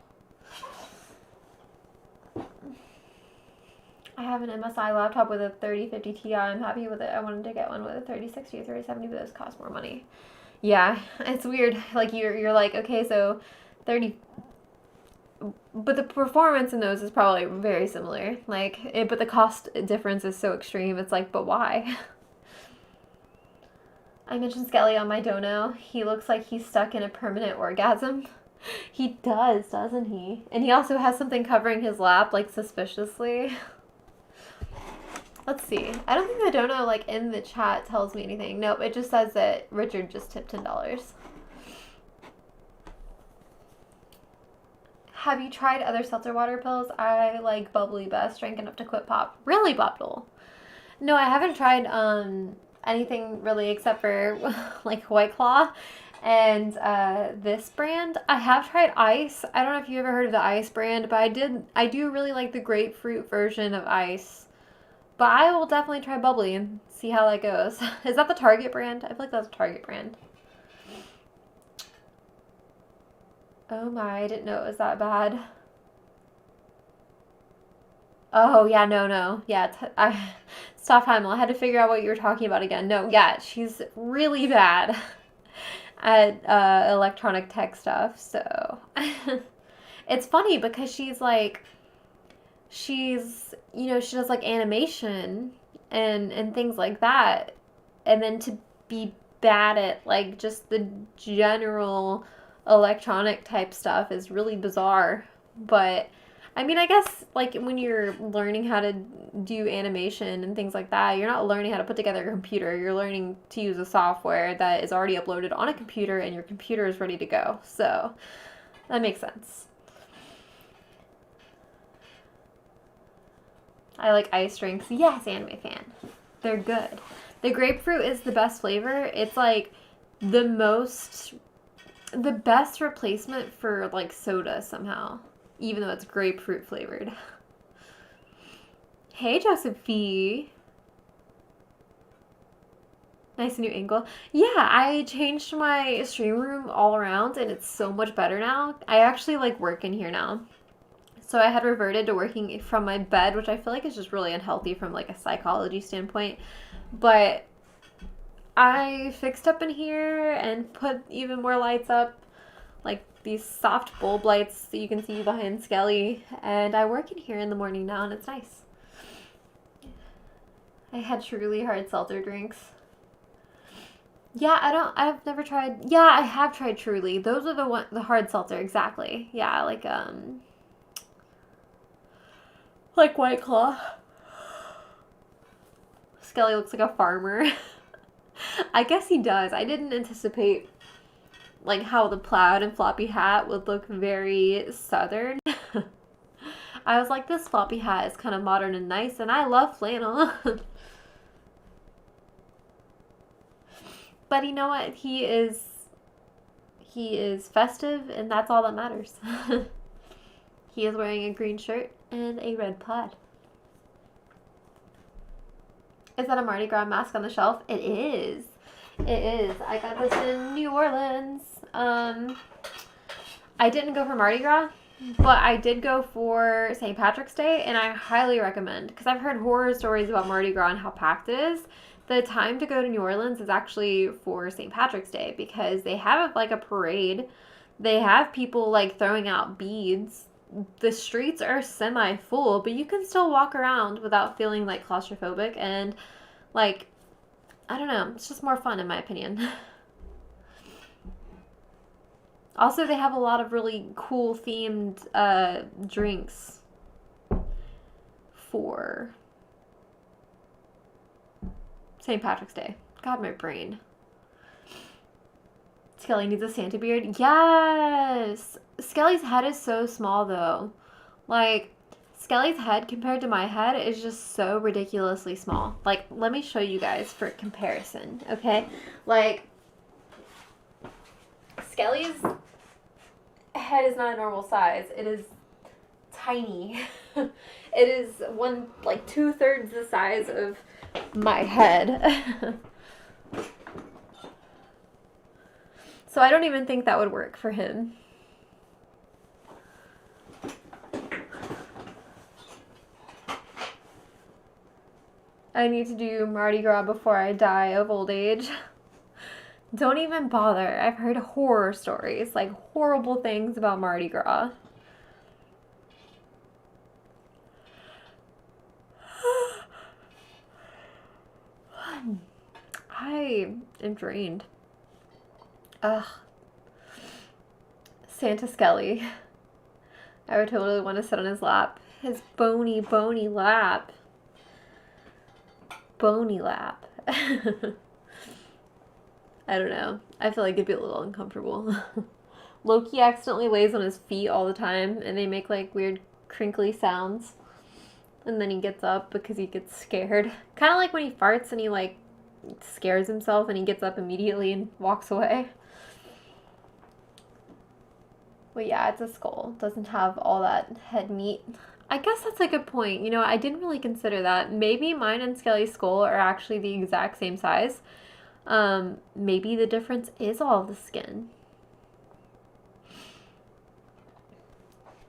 I have an MSI laptop with a 3050 Ti. I'm happy with it. I wanted to get one with a 3060 or 3070, but those cost more money. Yeah, it's weird. Like, you're like, okay, so 30, but the performance in those is probably very similar. Like, but the cost difference is so extreme. It's like, but why? I mentioned Skelly on my dono. He looks like he's stuck in a permanent orgasm. He does, doesn't he? And he also has something covering his lap, like, suspiciously. Let's see. I don't think the dono, like, in the chat tells me anything. Nope, it just says that Richard just tipped $10. Have you tried other seltzer water pills? I like Bubbly best. Drank enough to quit pop. Really, Bubble? No, I haven't tried anything really except for like White Claw and this brand. I have tried Ice. I don't know if you ever heard of the Ice brand, but I do really like the grapefruit version of Ice. But I will definitely try Bubbly and see how that goes. Is that the Target brand? I feel like that's a Target brand. Oh my, I didn't know it was that bad. Oh, yeah, no. Yeah, stop, Heimel. I had to figure out what you were talking about again. No, yeah, she's really bad at electronic tech stuff, so. It's funny because she's, you know, she does, like, animation and things like that. And then to be bad at, like, just the general electronic type stuff is really bizarre. But I mean, I guess like when you're learning how to do animation and things like that, you're not learning how to put together a computer. You're learning to use a software that is already uploaded on a computer and your computer is ready to go. So that makes sense. I like ice drinks. Yes, anime fan. They're good. The grapefruit is the best flavor. It's like the best replacement for like soda somehow, even though it's grapefruit flavored. Hey, Josephine. Nice new angle. Yeah, I changed my stream room all around and it's so much better now. I actually like work in here now. So I had reverted to working from my bed, which I feel like is just really unhealthy from like a psychology standpoint. But I fixed up in here and put even more lights up, like these soft bulb lights that you can see behind Skelly. And I work in here in the morning now and it's nice. I had truly hard seltzer drinks. Yeah, I've never tried. Yeah, I have tried Truly. Those are the hard seltzer, exactly. Yeah, like White Claw. Skelly looks like a farmer. I guess he does. I didn't anticipate like how the plaid and floppy hat would look very southern. I was like, this floppy hat is kind of modern and nice, and I love flannel. But you know what? He is festive, and that's all that matters. He is wearing a green shirt and a red plaid. Is that a Mardi Gras mask on the shelf? It is. It is. I got this in New Orleans. I didn't go for Mardi Gras, but I did go for St. Patrick's Day, and I highly recommend, because I've heard horror stories about Mardi Gras and how packed it is. The time to go to New Orleans is actually for St. Patrick's Day, because they have like a parade. They have people like throwing out beads. The streets are semi-full, but you can still walk around without feeling like claustrophobic, and like, I don't know, it's just more fun in my opinion. Also, they have a lot of really cool themed drinks for St. Patrick's Day. God, my brain. Skelly needs a Santa beard. Yes! Skelly's head is so small, though. Like, Skelly's head compared to my head is just so ridiculously small. Like, let me show you guys for comparison, okay? Like, Skelly's head is not a normal size. It is tiny. It is 2/3 the size of my head. So I don't even think that would work for him. I need to do Mardi Gras before I die of old age. Don't even bother. I've heard horror stories, like horrible things about Mardi Gras. I am drained. Ugh. Santa Skelly. I would totally want to sit on his lap. His bony, bony lap. Bony lap. I don't know. I feel like it'd be a little uncomfortable. Loki accidentally lays on his feet all the time, and they make like weird crinkly sounds. And then he gets up because he gets scared. Kind of like when he farts and he like scares himself and he gets up immediately and walks away. But yeah, it's a skull. Doesn't have all that head meat. I guess that's a good point. You know, I didn't really consider that. Maybe mine and Skelly's skull are actually the exact same size. Maybe the difference is all the skin.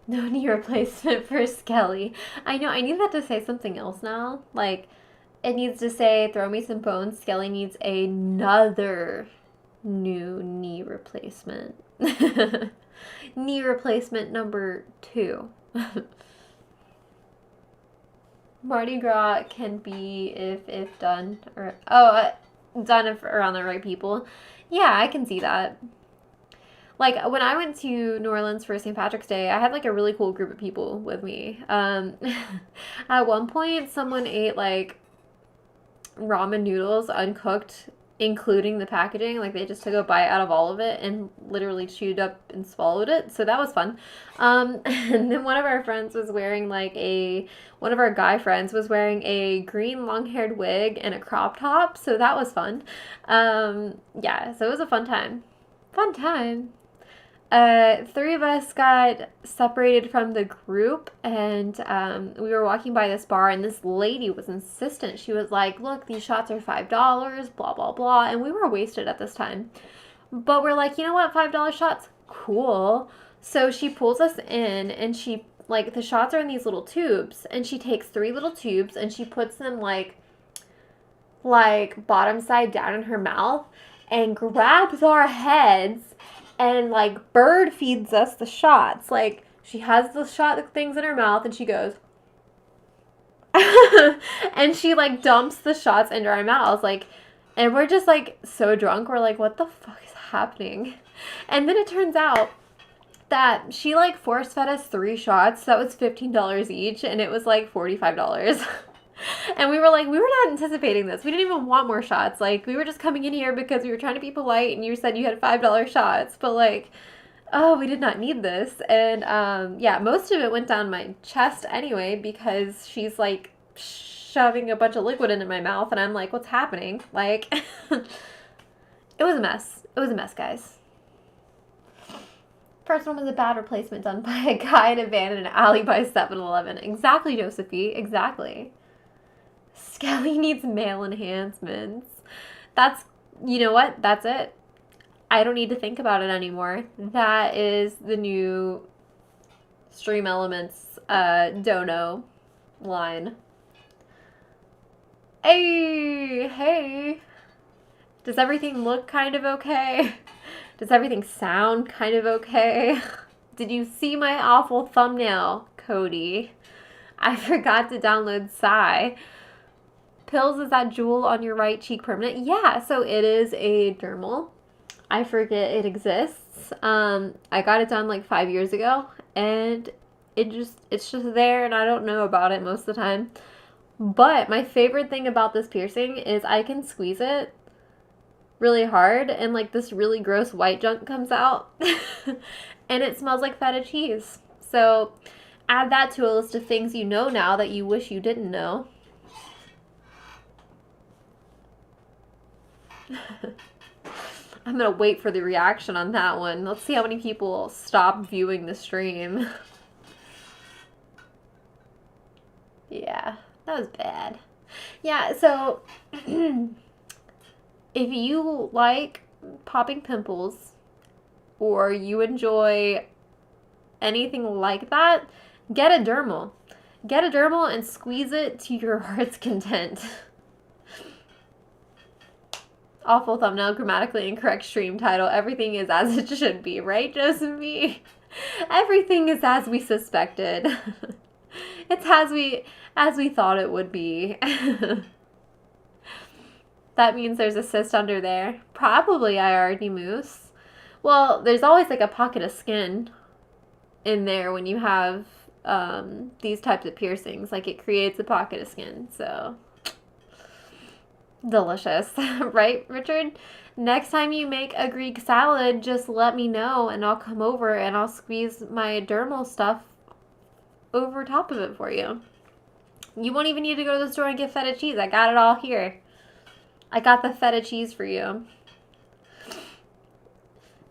No knee replacement for Skelly. I know, I need that to say something else now. Like, it needs to say, throw me some bones. Skelly needs another new knee replacement. Knee replacement number 2. Mardi Gras can be if done, or done if around the right people. Yeah, I can see that. Like, when I went to New Orleans for St. Patrick's Day, I had like a really cool group of people with me. At one point, someone ate like ramen noodles uncooked, including the packaging. Like, they just took a bite out of all of it and literally chewed up and swallowed it. So that was fun. And then one of our friends was wearing one of our guy friends was wearing a green long-haired wig and a crop top. So that was fun. Yeah, so it was a fun time. Fun time. 3 of us got separated from the group, and we were walking by this bar, and this lady was insistent. She was like, look, these shots are $5, blah, blah, blah, and we were wasted at this time. But we're like, you know what, $5 shots? Cool. So she pulls us in, and she, like, the shots are in these little tubes, and she takes 3 little tubes, and she puts them, like bottom side down in her mouth, and grabs our heads and like bird feeds us the shots. Like, she has the shot things in her mouth and she goes and she like dumps the shots into our mouths, like, and we're just like so drunk, we're like, what the fuck is happening? And then it turns out that she like force fed us 3 shots. That was $15 each, and it was like $45. And we were like, we were not anticipating this. We didn't even want more shots. Like, we were just coming in here because we were trying to be polite, and you said you had $5 shots. But, like, oh, we did not need this. And, yeah, most of it went down my chest anyway because she's, like, shoving a bunch of liquid into my mouth. And I'm like, what's happening? Like, it was a mess. It was a mess, guys. First one was a bad replacement done by a guy in a van in an alley by 7-Eleven. Exactly, Josephine. Exactly. Skelly needs male enhancements. That's, you know what? That's it. I don't need to think about it anymore. That is the new Stream Elements dono line. Hey. Does everything look kind of okay? Does everything sound kind of okay? Did you see my awful thumbnail, Cody? I forgot to download Psy. Pills, is that jewel on your right cheek permanent? Yeah, so it is a dermal. I forget it exists. I got it done like 5 years ago, and it's just there, and I don't know about it most of the time. But my favorite thing about this piercing is I can squeeze it really hard, and like this really gross white junk comes out. And it smells like feta cheese. So Add that to a list of things you know now that you wish you didn't know. I'm gonna wait for the reaction on that one. Let's see how many people stop viewing the stream. Yeah, that was bad. Yeah, so if you like popping pimples or you enjoy anything like that, get a dermal. Get a dermal and squeeze it to your heart's content. Awful thumbnail, grammatically incorrect stream title. Everything is as it should be, right, Josephine? Everything is as we suspected. It's as we thought it would be. That means there's a cyst under there. Probably I already moose. Well, there's always like a pocket of skin in there when you have these types of piercings. Like it creates a pocket of skin, so delicious. Right, Richard? Next time you make a Greek salad, just let me know and I'll come over and I'll squeeze my dermal stuff over top of it for you. You won't even need to go to the store and get feta cheese. I got it all here. I got the feta cheese for you.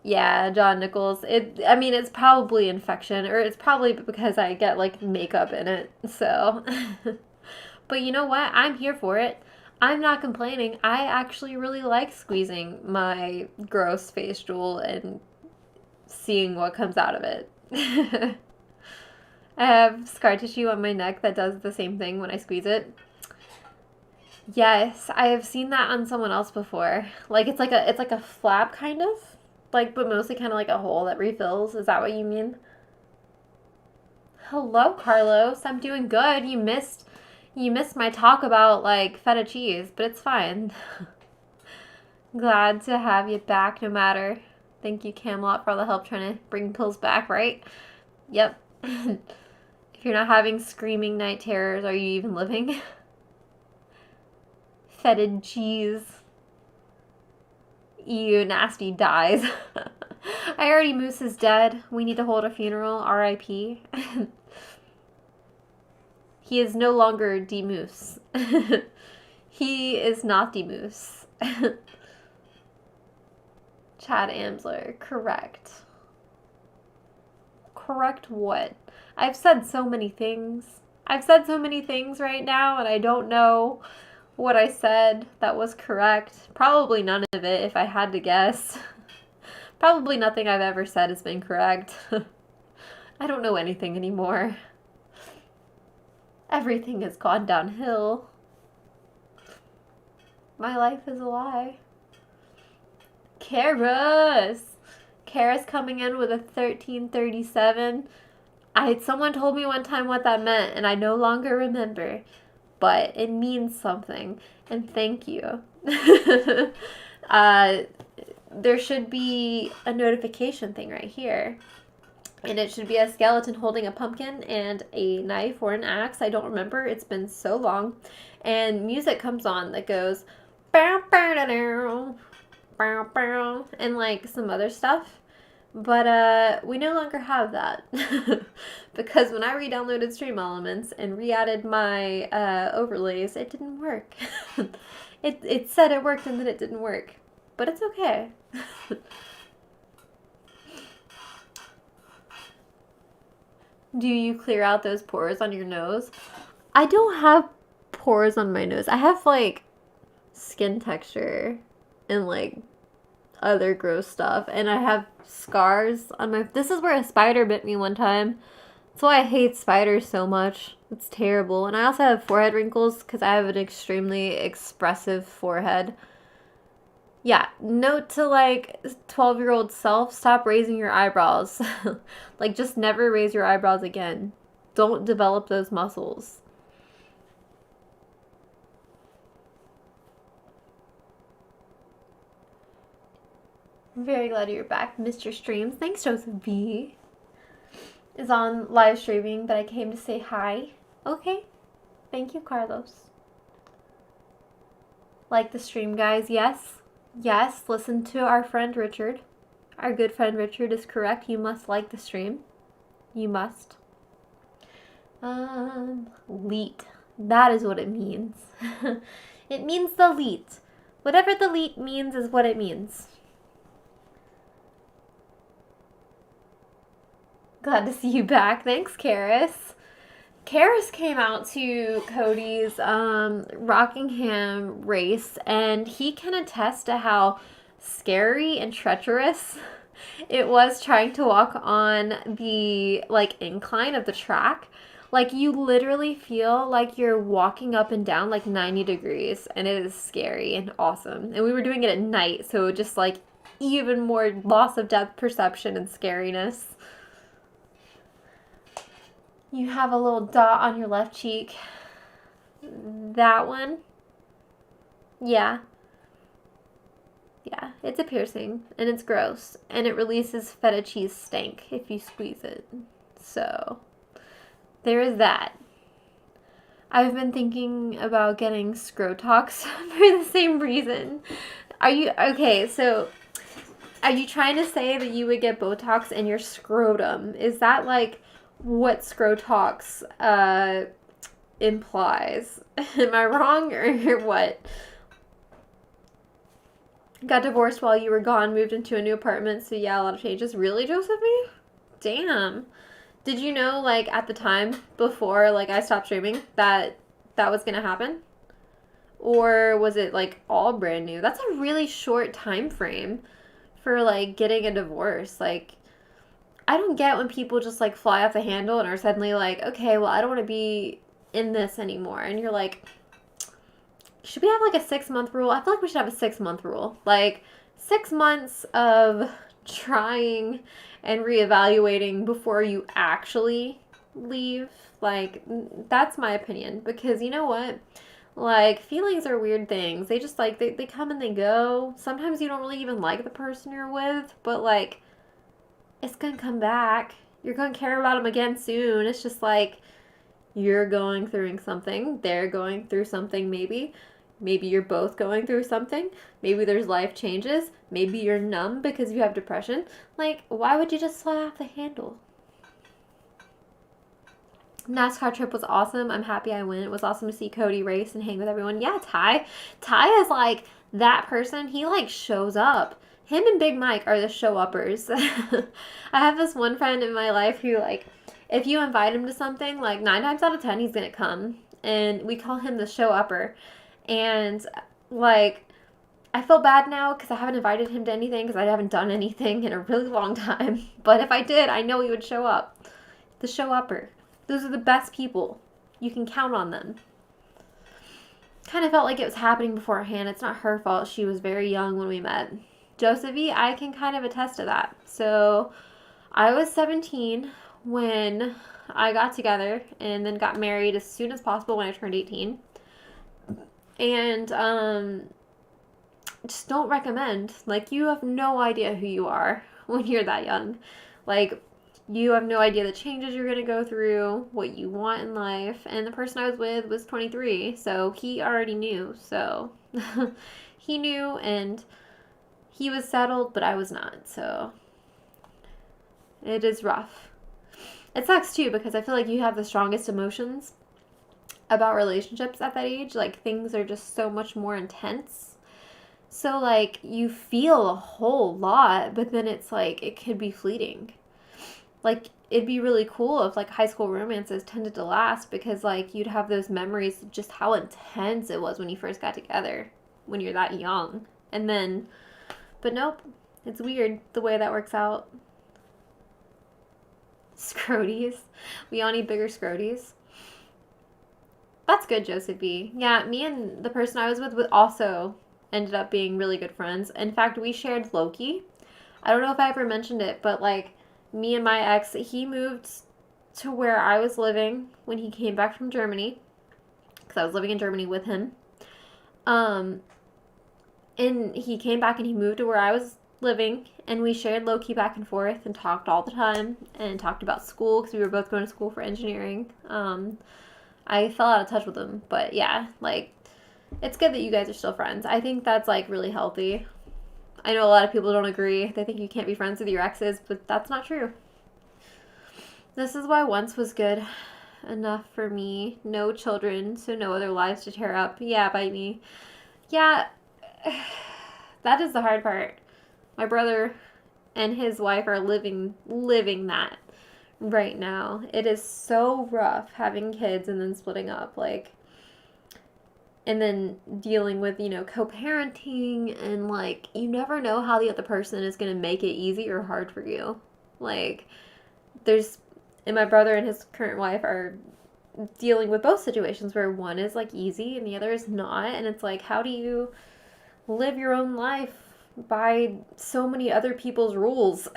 Yeah, John Nichols. It's probably infection, or it's probably because I get like makeup in it. So, but you know what? I'm here for it. I'm not complaining. I actually really like squeezing my gross face jewel and seeing what comes out of it. I have scar tissue on my neck that does the same thing when I squeeze it. Yes, I have seen that on someone else before. Like it's like a flap kind of, like, but mostly kind of like a hole that refills. Is that what you mean? Hello, Carlos. I'm doing good. You missed my talk about like feta cheese, but it's fine. Glad to have you back no matter. Thank you, Camelot, for all the help trying to bring pills back, right? Yep. If you're not having screaming night terrors, are you even living? Fetid cheese. Ew, nasty dies. I already Moose is dead. We need to hold a funeral. R.I.P. He is no longer D-Moose. He is not D-Moose. Chad Amsler, correct. Correct what? I've said so many things. I've said so many things right now, and I don't know what I said that was correct. Probably none of it, if I had to guess. Probably nothing I've ever said has been correct. I don't know anything anymore. Everything has gone downhill. My life is a lie. Karis! Karis coming in with a 1337. Someone told me one time what that meant, and I no longer remember. But it means something, and thank you. There should be a notification thing right here. And it should be a skeleton holding a pumpkin and a knife or an axe. I don't remember. It's been so long. And music comes on that goes, bow, bow, da, da, bow, bow, and like some other stuff. But we no longer have that. Because when I re-downloaded Stream Elements and re-added my overlays, it didn't work. It said it worked and then it didn't work. But it's okay. Do you clear out those pores on your nose? I don't have pores on my nose. I have like skin texture and like other gross stuff, and I have scars on my... This is where a spider bit me one time. That's why I hate spiders so much. It's terrible. And I also have forehead wrinkles because I have an extremely expressive forehead. Yeah, note to like 12-year-old self, stop raising your eyebrows. Like just never raise your eyebrows again. Don't develop those muscles. I'm very glad you're back, Mr. Streams. Thanks, Joseph B. Is on live streaming, but I came to say hi. Okay. Thank you, Carlos. Like the stream, guys? Yes. Yes, listen to our friend Richard. Our good friend Richard is correct. You must like the stream. You must. Leet. That is what it means. It means the leet. Whatever the leet means is what it means. Glad to see you back. Thanks, Karis. Karis came out to Cody's Rockingham race, and he can attest to how scary and treacherous it was trying to walk on the incline of the track. Like, you literally feel like you're walking up and down 90 degrees, and it is scary and awesome. And we were doing it at night, so just even more loss of depth perception and scariness. You have a little dot on your left cheek. That one. Yeah. Yeah, it's a piercing, and it's gross, and it releases feta cheese stank if you squeeze it. So, there is that. I've been thinking about getting Scrotox for the same reason. Are you trying to say that you would get Botox in your scrotum? Is that what Scrotox implies? Am I wrong or what? Got divorced while you were gone, moved into a new apartment, so yeah, a lot of changes. Really, Josephine? Damn. Did you know, at the time, before, I stopped streaming, that was gonna happen? Or was it, all brand new? That's a really short time frame for, getting a divorce. I don't get when people just, fly off the handle and are suddenly okay, well, I don't want to be in this anymore. And you're should we have a 6-month rule? I feel like we should have a 6-month rule. 6 months of trying and reevaluating before you actually leave. That's my opinion. Because you know what? Feelings are weird things. They just they come and they go. Sometimes you don't really even like the person you're with, but it's gonna come back. You're gonna care about them again soon. It's just you're going through something. They're going through something maybe. Maybe you're both going through something. Maybe there's life changes. Maybe you're numb because you have depression. Why would you just fly off the handle? NASCAR trip was awesome. I'm happy I went. It was awesome to see Cody race and hang with everyone. Yeah, Ty. Ty is that person. He shows up. Him and Big Mike are the show-uppers. I have this one friend in my life who if you invite him to something, 9 times out of 10 he's gonna come. And we call him the show-upper. And, I feel bad now because I haven't invited him to anything because I haven't done anything in a really long time. But if I did, I know he would show up. The show-upper. Those are the best people. You can count on them. Kind of felt like it was happening beforehand. It's not her fault. She was very young when we met. Josephie, I can kind of attest to that. So, I was 17 when I got together and then got married as soon as possible when I turned 18. And just don't recommend. You have no idea who you are when you're that young. You have no idea the changes you're going to go through, what you want in life. And the person I was with was 23, so he already knew. So he knew, and he was settled, but I was not. So it is rough. It sucks too because I feel like you have the strongest emotions about relationships at that age. Things are just so much more intense. So you feel a whole lot, but then it's it could be fleeting. It'd be really cool if high school romances tended to last because you'd have those memories of just how intense it was when you first got together when you're that young. And then, but nope, it's weird the way that works out. Scroties. We all need bigger scroties. That's good, Josephie. Yeah, me and the person I was with also ended up being really good friends. In fact, we shared Loki. I don't know if I ever mentioned it, but me and my ex, he moved to where I was living when he came back from Germany, because I was living in Germany with him. And he came back and he moved to where I was living, and we shared Loki back and forth and talked all the time and talked about school because we were both going to school for engineering. I fell out of touch with him, but yeah, it's good that you guys are still friends. I think that's really healthy. I know a lot of people don't agree. They think you can't be friends with your exes, but that's not true. This is why once was good. enough for me. No children, so no other lives to tear up. Yeah, bite me. Yeah, that is the hard part. My brother and his wife are living that right now. It is so rough having kids and then splitting up, like, and then dealing with, co-parenting, and like you never know how the other person is going to make it easy or hard for you. Like, there's and my brother and his current wife are dealing with both situations where one is like easy and the other is not, and it's like, how do you live your own life by so many other people's rules?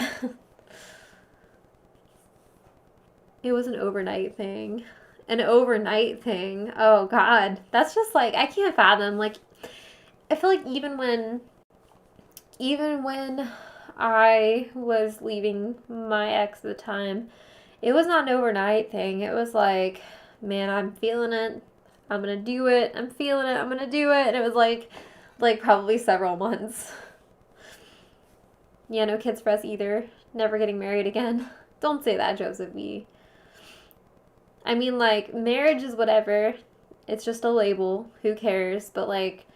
It was an overnight thing. An overnight thing. Oh God. That's just like, I can't fathom. Like, I feel like even when I was leaving my ex at the time, it was not an overnight thing. It was like, man, I'm feeling it. I'm gonna do it. I'm feeling it. I'm gonna do it. And it was like probably several months. Yeah, no kids for us either. Never getting married again. Don't say that, Joseph V. I mean, like, marriage is whatever. It's just a label. Who cares? But, like,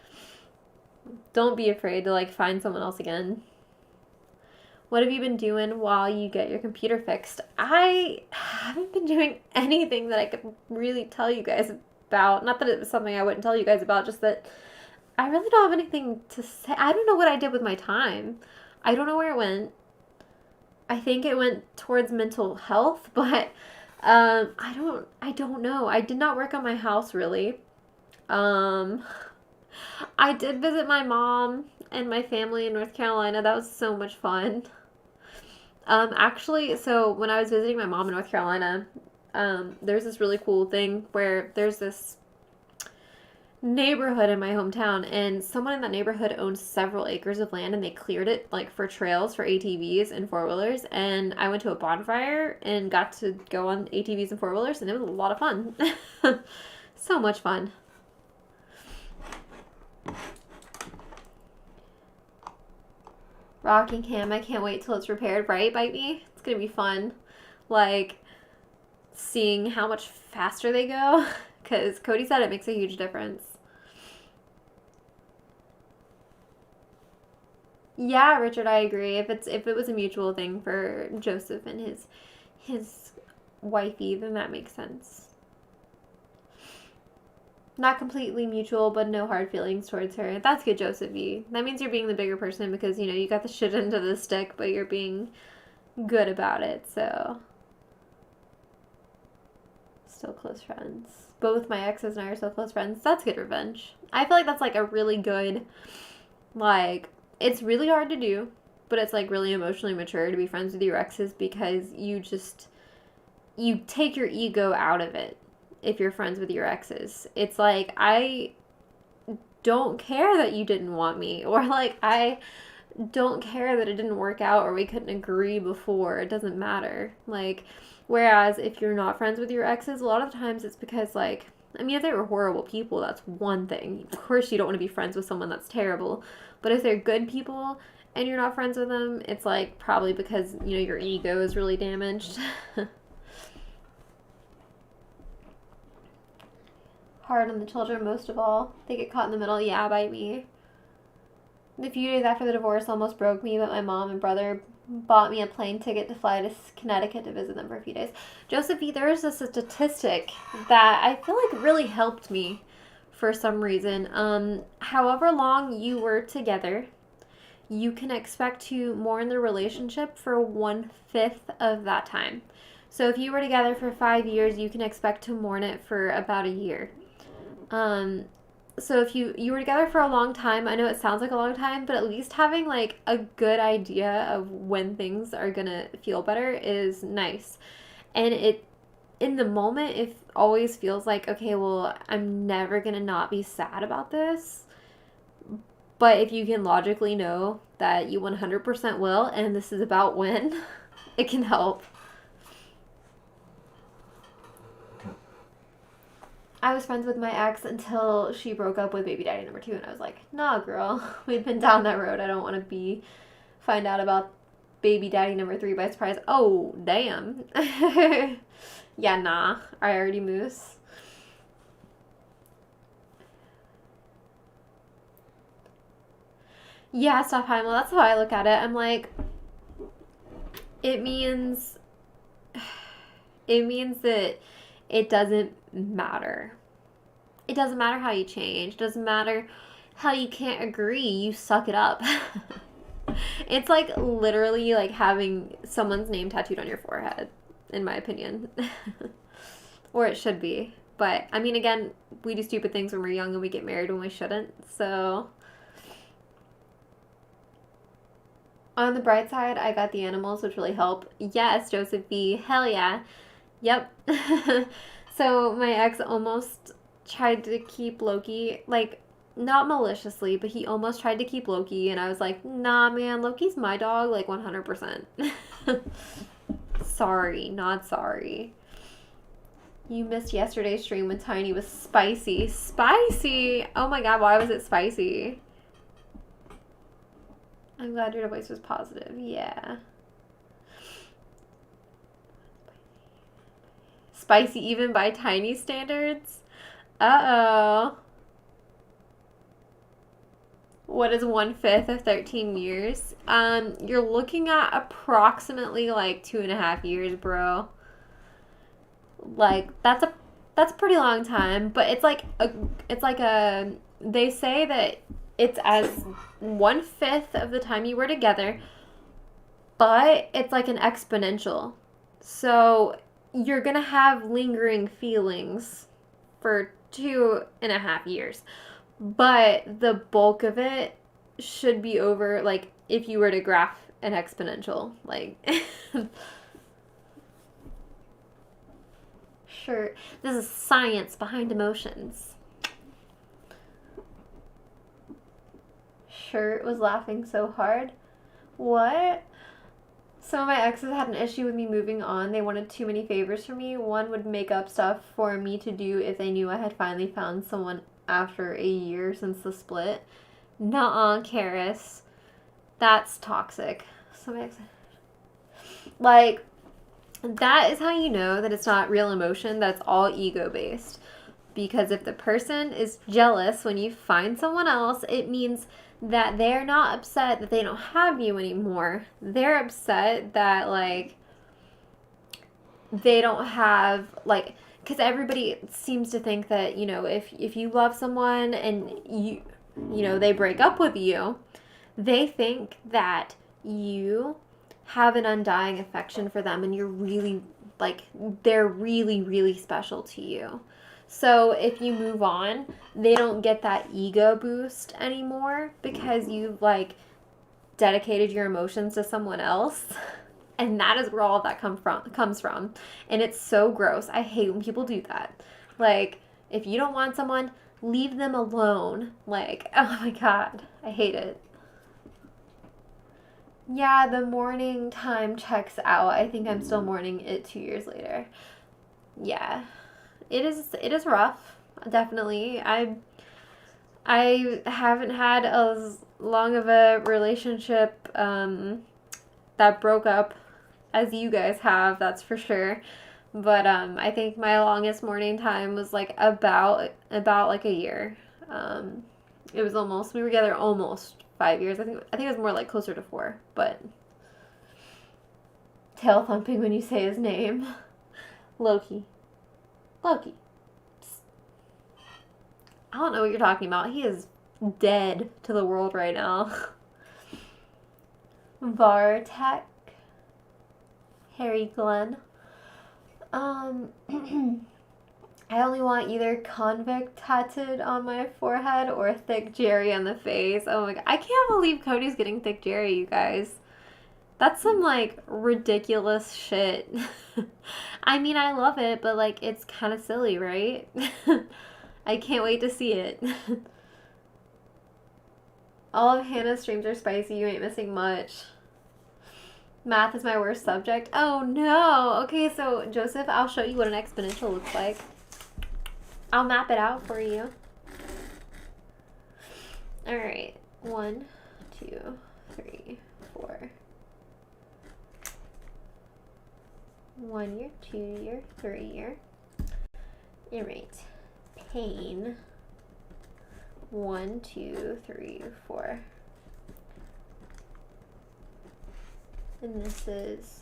don't be afraid to, like, find someone else again. What have you been doing while you get your computer fixed? I haven't been doing anything that I could really tell you guys about. Not that it was something I wouldn't tell you guys about, just that I really don't have anything to say. I don't know what I did with my time. I don't know where it went. I think it went towards mental health, but I don't know. I did not work on my house really. I did visit my mom and my family in North Carolina. That was so much fun. Actually, so when I was visiting my mom in North Carolina, there's this really cool thing where there's this neighborhood in my hometown, and someone in that neighborhood owns several acres of land, and they cleared it like for trails for ATVs and four-wheelers. And I went to a bonfire and got to go on ATVs and four-wheelers, and it was a lot of fun. So much fun. Rockingham, I can't wait till it's repaired, right, Bite Me? It's gonna be fun. Like, seeing how much faster they go, because Cody said it makes a huge difference. Yeah, Richard, I agree. If it was a mutual thing for Joseph and his wifey, then that makes sense. Not completely mutual, but no hard feelings towards her. That's good, Joseph V. That means you're being the bigger person because, you got the shit into the stick, but you're being good about it, so. Still close friends. Both my exes and I are still close friends. That's good revenge. I feel like that's, like, a really good, like, it's really hard to do, but it's, like, really emotionally mature to be friends with your exes because you take your ego out of it. If you're friends with your exes, it's like, I don't care that you didn't want me, or like, I don't care that it didn't work out or we couldn't agree before. It doesn't matter. Like, whereas if you're not friends with your exes, a lot of times it's because, like, I mean, if they were horrible people, that's one thing. Of course you don't want to be friends with someone that's terrible, but if they're good people and you're not friends with them, it's like probably because, your ego is really damaged. Hard on the children most of all. They get caught in the middle. Yeah, by me. The few days after the divorce almost broke me, but my mom and brother bought me a plane ticket to fly to Connecticut to visit them for a few days. Josephine, there is a statistic that I feel like really helped me for some reason. However long you were together, you can expect to mourn the relationship for 1/5 of that time. So if you were together for 5 years, you can expect to mourn it for about a year. So if you were together for a long time, I know it sounds like a long time, but at least having like a good idea of when things are gonna feel better is nice. And in the moment, it always feels like, okay, well, I'm never gonna not be sad about this. But if you can logically know that you 100% will, and this is about when, it can help. I was friends with my ex until she broke up with baby daddy number 2, and I was like, nah, girl, we've been down that road. I don't want to find out about baby daddy number 3 by surprise. Oh, damn. Yeah, nah. I already moose. Yeah, stop high. Well, that's how I look at it. I'm like, it means that it doesn't matter. It doesn't matter how you change. It doesn't matter how you can't agree. You suck it up. It's like literally like having someone's name tattooed on your forehead, in my opinion. Or it should be. But I mean, again, we do stupid things when we're young and we get married when we shouldn't. So on the bright side, I got the animals, which really help. Yes, Joseph B. Hell yeah. Yep. So my ex almost tried to keep Loki, like, not maliciously, but he almost tried to keep Loki, and I was like, nah, man, Loki's my dog, like, 100%. Sorry, not sorry. You missed yesterday's stream when Tiny was spicy. Spicy? Oh my god, why was it spicy? I'm glad your voice was positive. Yeah. Spicy even by Tiny standards? Uh-oh. What is 1/5 of 13 years? You're looking at approximately like 2.5 years, bro. Like that's a pretty long time, but it's like a they say that it's as 1/5 of the time you were together, but it's like an exponential. So you're gonna have lingering feelings for 2.5 years. But the bulk of it should be over, like, if you were to graph an exponential. Like, sure, this is science behind emotions. Shirt was laughing so hard. What? Some of my exes had an issue with me moving on. They wanted too many favors from me. One would make up stuff for me to do if they knew I had finally found someone after a year since the split. Nuh-uh, Karis. That's toxic. Some exes. Like, that is how you know that it's not real emotion, that's all ego-based. Because if the person is jealous when you find someone else, it means that they're not upset that they don't have you anymore. They're upset that, like, they don't have, like, because everybody seems to think that, you know, if you love someone and they break up with you, they think that you have an undying affection for them and you're really, like, they're really, really special to you. So if you move on, they don't get that ego boost anymore because you've, like, dedicated your emotions to someone else. And that is where all of that comes from. And it's so gross. I hate when people do that. Like, if you don't want someone, leave them alone. Like, oh my god. I hate it. Yeah, the mourning time checks out. I think I'm still mourning it 2 years later. Yeah. It is rough. Definitely. I haven't had as long of a relationship that broke up as you guys have, that's for sure. But I think my longest mourning time was like about like a year. It was almost, we were together almost 5 years. I think it was more like closer to 4. But tail thumping when you say his name. Loki. Psst. I don't know what you're talking about. He is dead to the world right now. Vartech. Harry Glenn. I only want either convict tattooed on my forehead or thick Jerry on the face. Oh my god. I can't believe Cody's getting thick Jerry, you guys. That's some, like, ridiculous shit. I mean, I love it, but, like, it's kind of silly, right? I can't wait to see it. All of Hannah's streams are spicy. You ain't missing much. Math is my worst subject. Oh no. Okay, so Joseph, I'll show you what an exponential looks like. I'll map it out for you. All right. 1, 2, 3, 4. 1 year, 2 year, 3 year. Alright. Pain. 1, 2, 3, 4. And this is...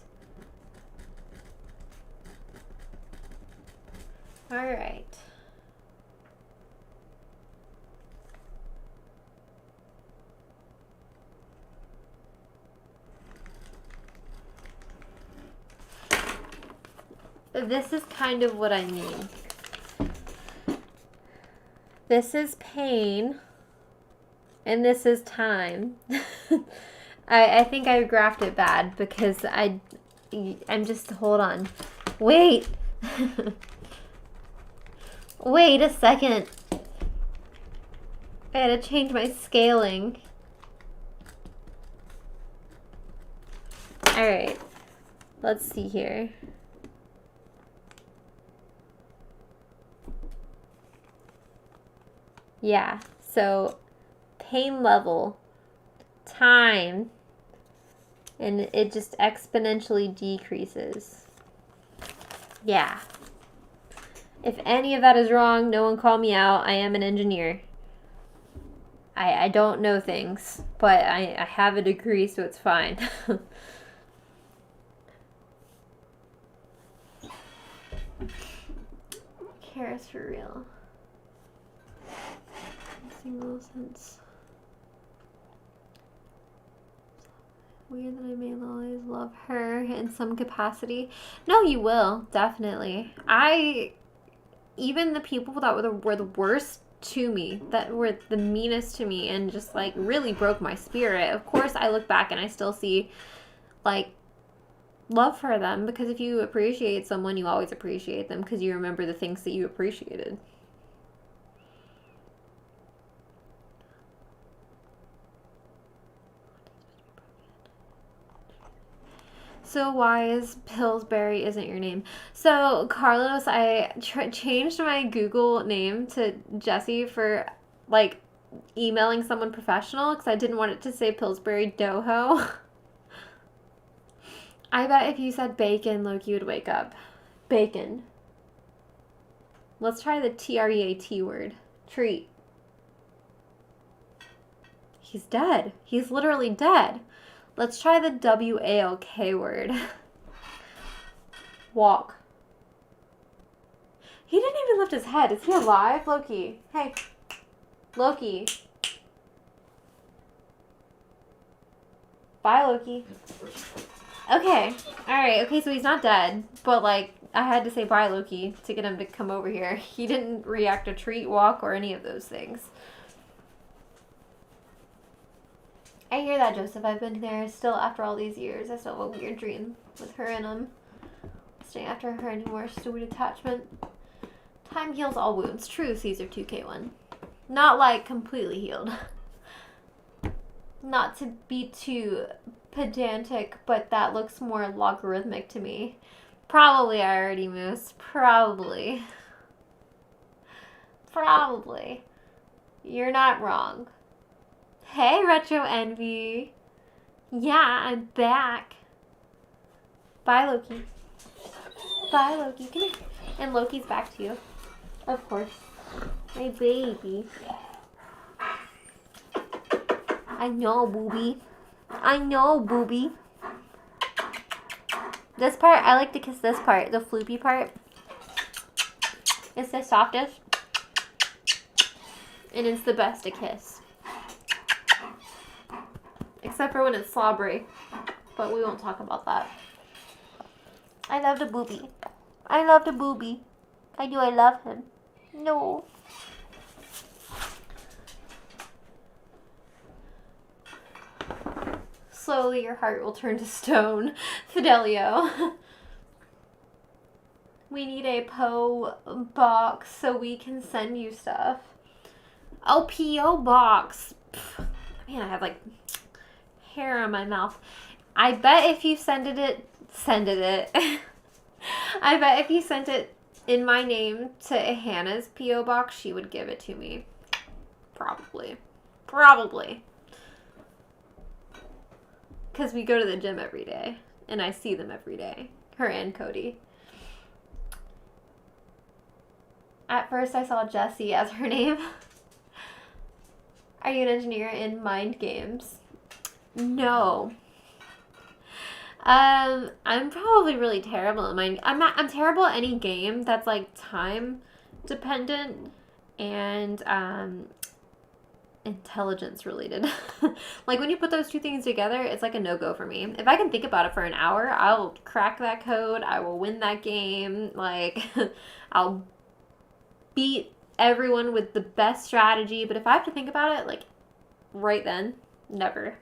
Alright. This is kind of what I mean. This is pain, and this is time. I think I graphed it bad because I'm just, hold on. Wait. Wait a second. I had to change my scaling. Alright. Let's see here. Yeah, so pain level, time, and it just exponentially decreases. Yeah. If any of that is wrong, no one call me out. I am an engineer. I don't know things, but I have a degree, so it's fine. Cares for real. Single sense. Weird that I may always love her in some capacity. No, you will, definitely. Even the people that were the worst to me, that were the meanest to me and just like really broke my spirit, of course I look back and I still see like love for them, because if you appreciate someone, you always appreciate them because you remember the things that you appreciated. So why is Pillsbury isn't your name? So Carlos, I changed my Google name to Jesse for like emailing someone professional because I didn't want it to say Pillsbury Doho. I bet if you said bacon, Loki would wake up. Bacon. Let's try the TREAT word. Treat. He's dead. He's literally dead. Let's try the WALK word. Walk. He didn't even lift his head. Is he alive? Loki. Hey. Loki. Bye, Loki. Okay. Alright. Okay, so he's not dead. But, like, I had to say bye, Loki, to get him to come over here. He didn't react to treat, walk, or any of those things. I hear that, Joseph. I've been there still after all these years. I still have a weird dream with her and him. Staying after her anymore. Stupid attachment. Time heals all wounds. True, Caesar 2K1. Not like completely healed. Not to be too pedantic, but that looks more logarithmic to me. Probably I already moose. Probably. Probably. You're not wrong. Hey, Retro Envy. Yeah, I'm back. Bye, Loki. Bye, Loki. Come here. And Loki's back to you. Of course. My baby. I know, booby. I know, booby. This part, I like to kiss this part, the floopy part. It's the softest. And it's the best to kiss. Except for when it's slobbery. But we won't talk about that. I love the booby. I love the booby. I do, I love him. No. Slowly your heart will turn to stone. Fidelio. We need a PO box so we can send you stuff. Oh, PO box. Man, I have like hair on my mouth. I bet if you send it. I bet if you sent it in my name to Hannah's P.O. box, she would give it to me. Probably. Because we go to the gym every day, and I see them every day. Her and Cody. At first I saw Jessie as her name. Are you an engineer in Mind Games? No. I'm probably really terrible at Mind. I'm terrible at any game that's like time dependent and intelligence related. Like when you put those two things together, it's like a no-go for me. If I can think about it for an hour, I'll crack that code, I will win that game, like I'll beat everyone with the best strategy, but if I have to think about it, like right then, never.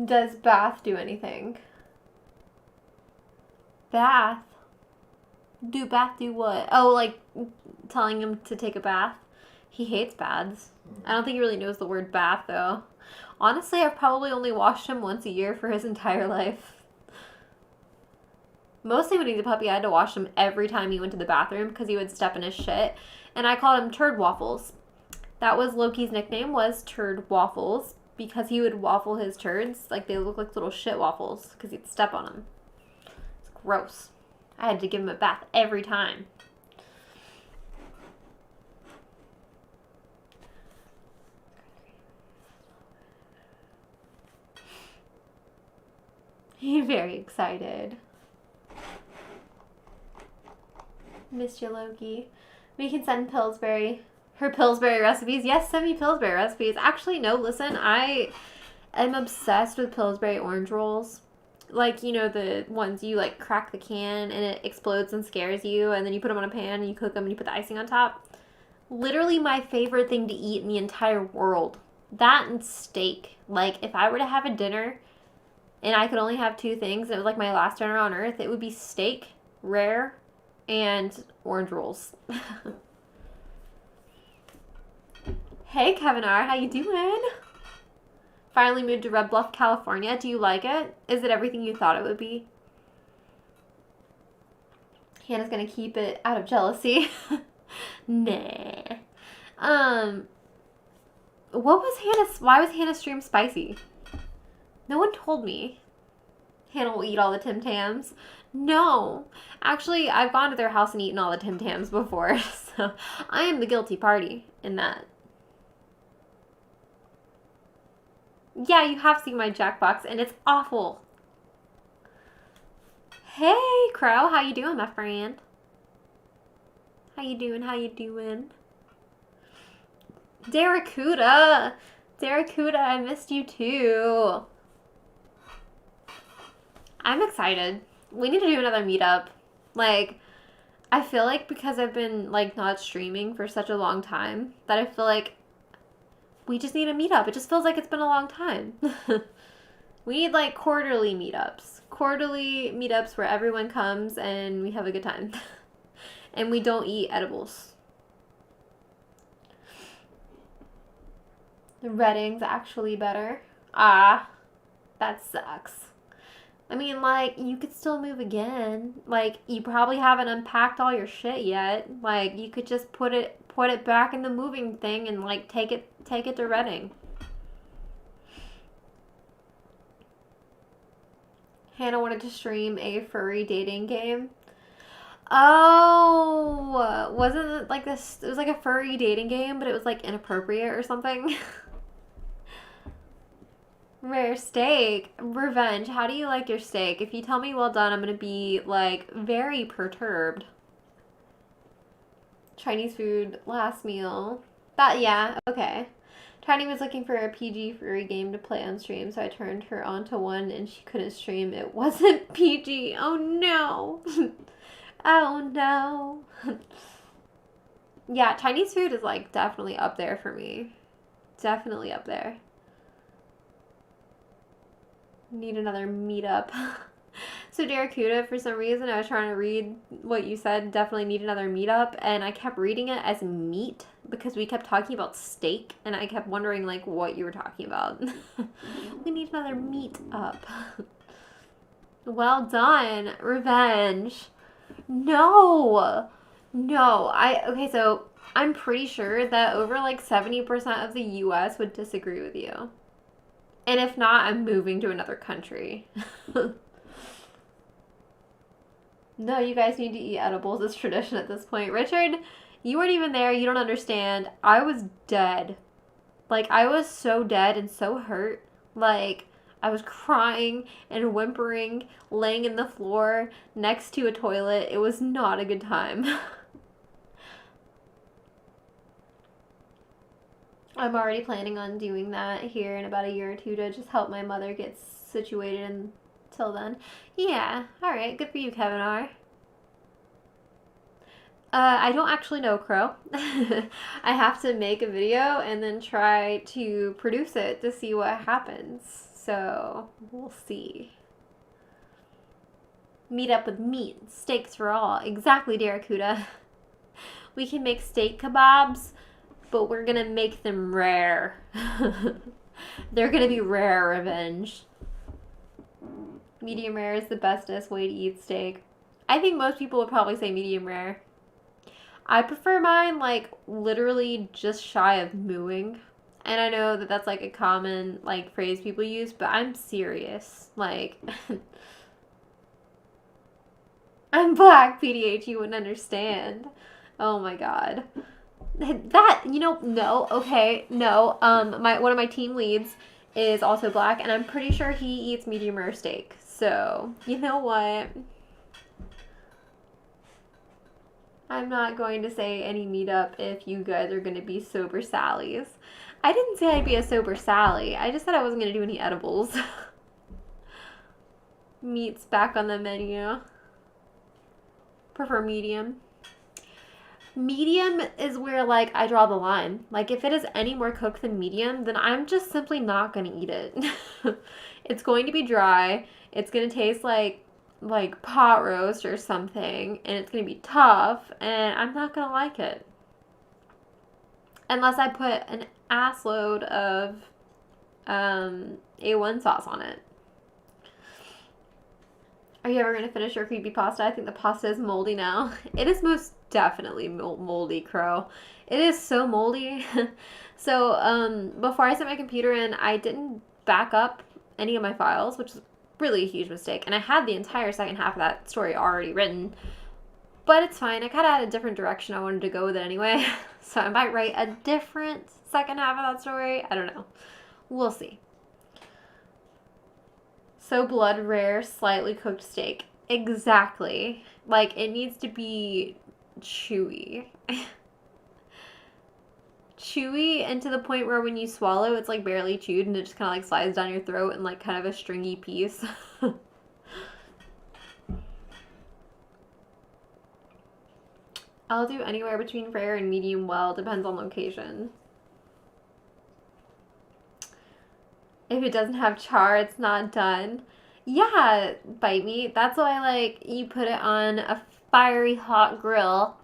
Does Bath do anything? Bath? Do Bath do what? Oh, like telling him to take a bath? He hates baths. I don't think he really knows the word bath, though. Honestly, I've probably only washed him once a year for his entire life. Mostly when he was a puppy, I had to wash him every time he went to the bathroom because he would step in his shit. And I called him Turd Waffles. That was Loki's nickname, was Turd Waffles, because he would waffle his turds. Like, they look like little shit waffles because he'd step on them. It's gross. I had to give him a bath every time. He's very excited. Missed you, Loki. We can send Pillsbury her Pillsbury recipes. Yes, send me Pillsbury recipes. Actually, no, listen, I am obsessed with Pillsbury orange rolls. Like, you know, the ones you, like, crack the can and it explodes and scares you, and then you put them on a pan and you cook them and you put the icing on top. Literally my favorite thing to eat in the entire world. That and steak. Like, if I were to have a dinner and I could only have two things, it was like my last dinner on earth, it would be steak, rare, and orange rolls. Hey, Kevin R., how you doing? Finally moved to Red Bluff, California. Do you like it? Is it everything you thought it would be? Hannah's gonna keep it out of jealousy. Nah. Why was Hannah's stream spicy? No one told me. Hannah will eat all the Tim Tams. No. Actually, I've gone to their house and eaten all the Tim Tams before, so I am the guilty party in that. Yeah, you have seen my Jackbox, and it's awful. Hey, Crow, how you doing, my friend? How you doing? How you doing? Daracuda! Daracuda, I missed you too. I'm excited. We need to do another meetup. Like, I feel like because I've been, like, not streaming for such a long time, that I feel like we just need a meetup. It just feels like it's been a long time. We need, like, quarterly meetups. Quarterly meetups where everyone comes and we have a good time. And we don't eat edibles. Redding's actually better. Ah, that sucks. I mean, like, you could still move again. Like, you probably haven't unpacked all your shit yet. Like, you could just put it back in the moving thing and, like, take it to Reading. Hannah wanted to stream a furry dating game. Oh, wasn't it like this? It was like a furry dating game, but it was like inappropriate or something. Rare steak. Revenge. How do you like your steak? If you tell me well done, I'm going to be, like, very perturbed. Chinese food, last meal. Yeah, okay. Tiny was looking for a PG furry game to play on stream, so I turned her onto one and she couldn't stream. It wasn't PG. Oh, no. Oh, no. Yeah, Chinese food is, like, definitely up there for me. Definitely up there. Need another meetup. So Daracuda, for some reason, I was trying to read what you said, definitely need another meetup, and I kept reading it as meat because we kept talking about steak, and I kept wondering, like, what you were talking about. We need another meetup. Well done. Revenge. No. Okay, so I'm pretty sure that over, like, 70% of the U.S. would disagree with you. And if not, I'm moving to another country. No, you guys need to eat edibles. It's tradition at this point. Richard, you weren't even there. You don't understand. I was dead. Like, I was so dead and so hurt. Like, I was crying and whimpering, laying in the floor next to a toilet. It was not a good time. I'm already planning on doing that here in about a year or two to just help my mother get situated until then. Yeah, alright, good for you, Kevin R. I don't actually know Crow. I have to make a video and then try to produce it to see what happens. So, we'll see. Meet up with meat. Steaks for all. Exactly, Darakuda. We can make steak kebabs, but we're gonna make them rare. They're gonna be rare revenge. Medium rare is the bestest way to eat steak. I think most people would probably say medium rare. I prefer mine, like, literally just shy of mooing. And I know that that's, like, a common, like, phrase people use, but I'm serious. Like, I'm black, PDH, you wouldn't understand. Oh my god. That, no, okay, no. One of my team leads is also black, and I'm pretty sure he eats medium rare steak. So, you know what? I'm not going to say any meetup if you guys are going to be sober Sallies. I didn't say I'd be a sober Sally. I just said I wasn't going to do any edibles. Meat's back on the menu. Prefer medium. Medium is where, like, I draw the line. Like, if it is any more cooked than medium, then I'm just simply not going to eat it. It's going to be dry. It's going to taste like pot roast or something, and it's going to be tough, and I'm not going to like it. Unless I put an ass load of A1 sauce on it. Are you ever going to finish your creepypasta? I think the pasta is moldy now. It is most definitely moldy, Crow. It is so moldy. So, before I set my computer in, I didn't back up any of my files, which is really a huge mistake. And I had the entire second half of that story already written. But it's fine. I kind of had a different direction I wanted to go with it anyway. So I might write a different second half of that story. I don't know. We'll see. So blood rare, slightly cooked steak. Exactly. Like, it needs to be chewy. Chewy, and to the point where when you swallow, it's like barely chewed and it just kind of like slides down your throat in like kind of a stringy piece. I'll do anywhere between rare and medium well, depends on location. If it doesn't have char, it's not done. Yeah, Bite Me. That's why, like, you put it on a fiery hot grill.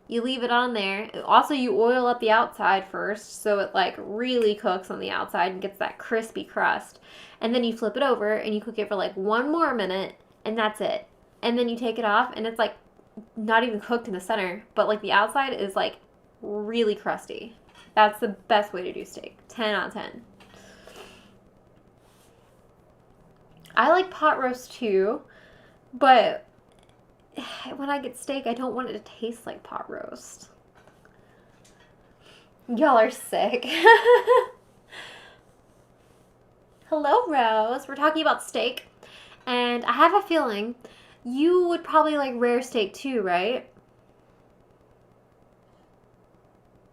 You leave it on there. Also, you oil up the outside first, so it, like, really cooks on the outside and gets that crispy crust. And then you flip it over and you cook it for, like, 1 more minute, and that's it. And then you take it off, and it's, like, not even cooked in the center, but, like, the outside is, like, really crusty. That's the best way to do steak. 10 out of 10. I like pot roast too, but when I get steak, I don't want it to taste like pot roast. Y'all are sick. Hello, Rose. We're talking about steak, and I have a feeling you would probably like rare steak too, right?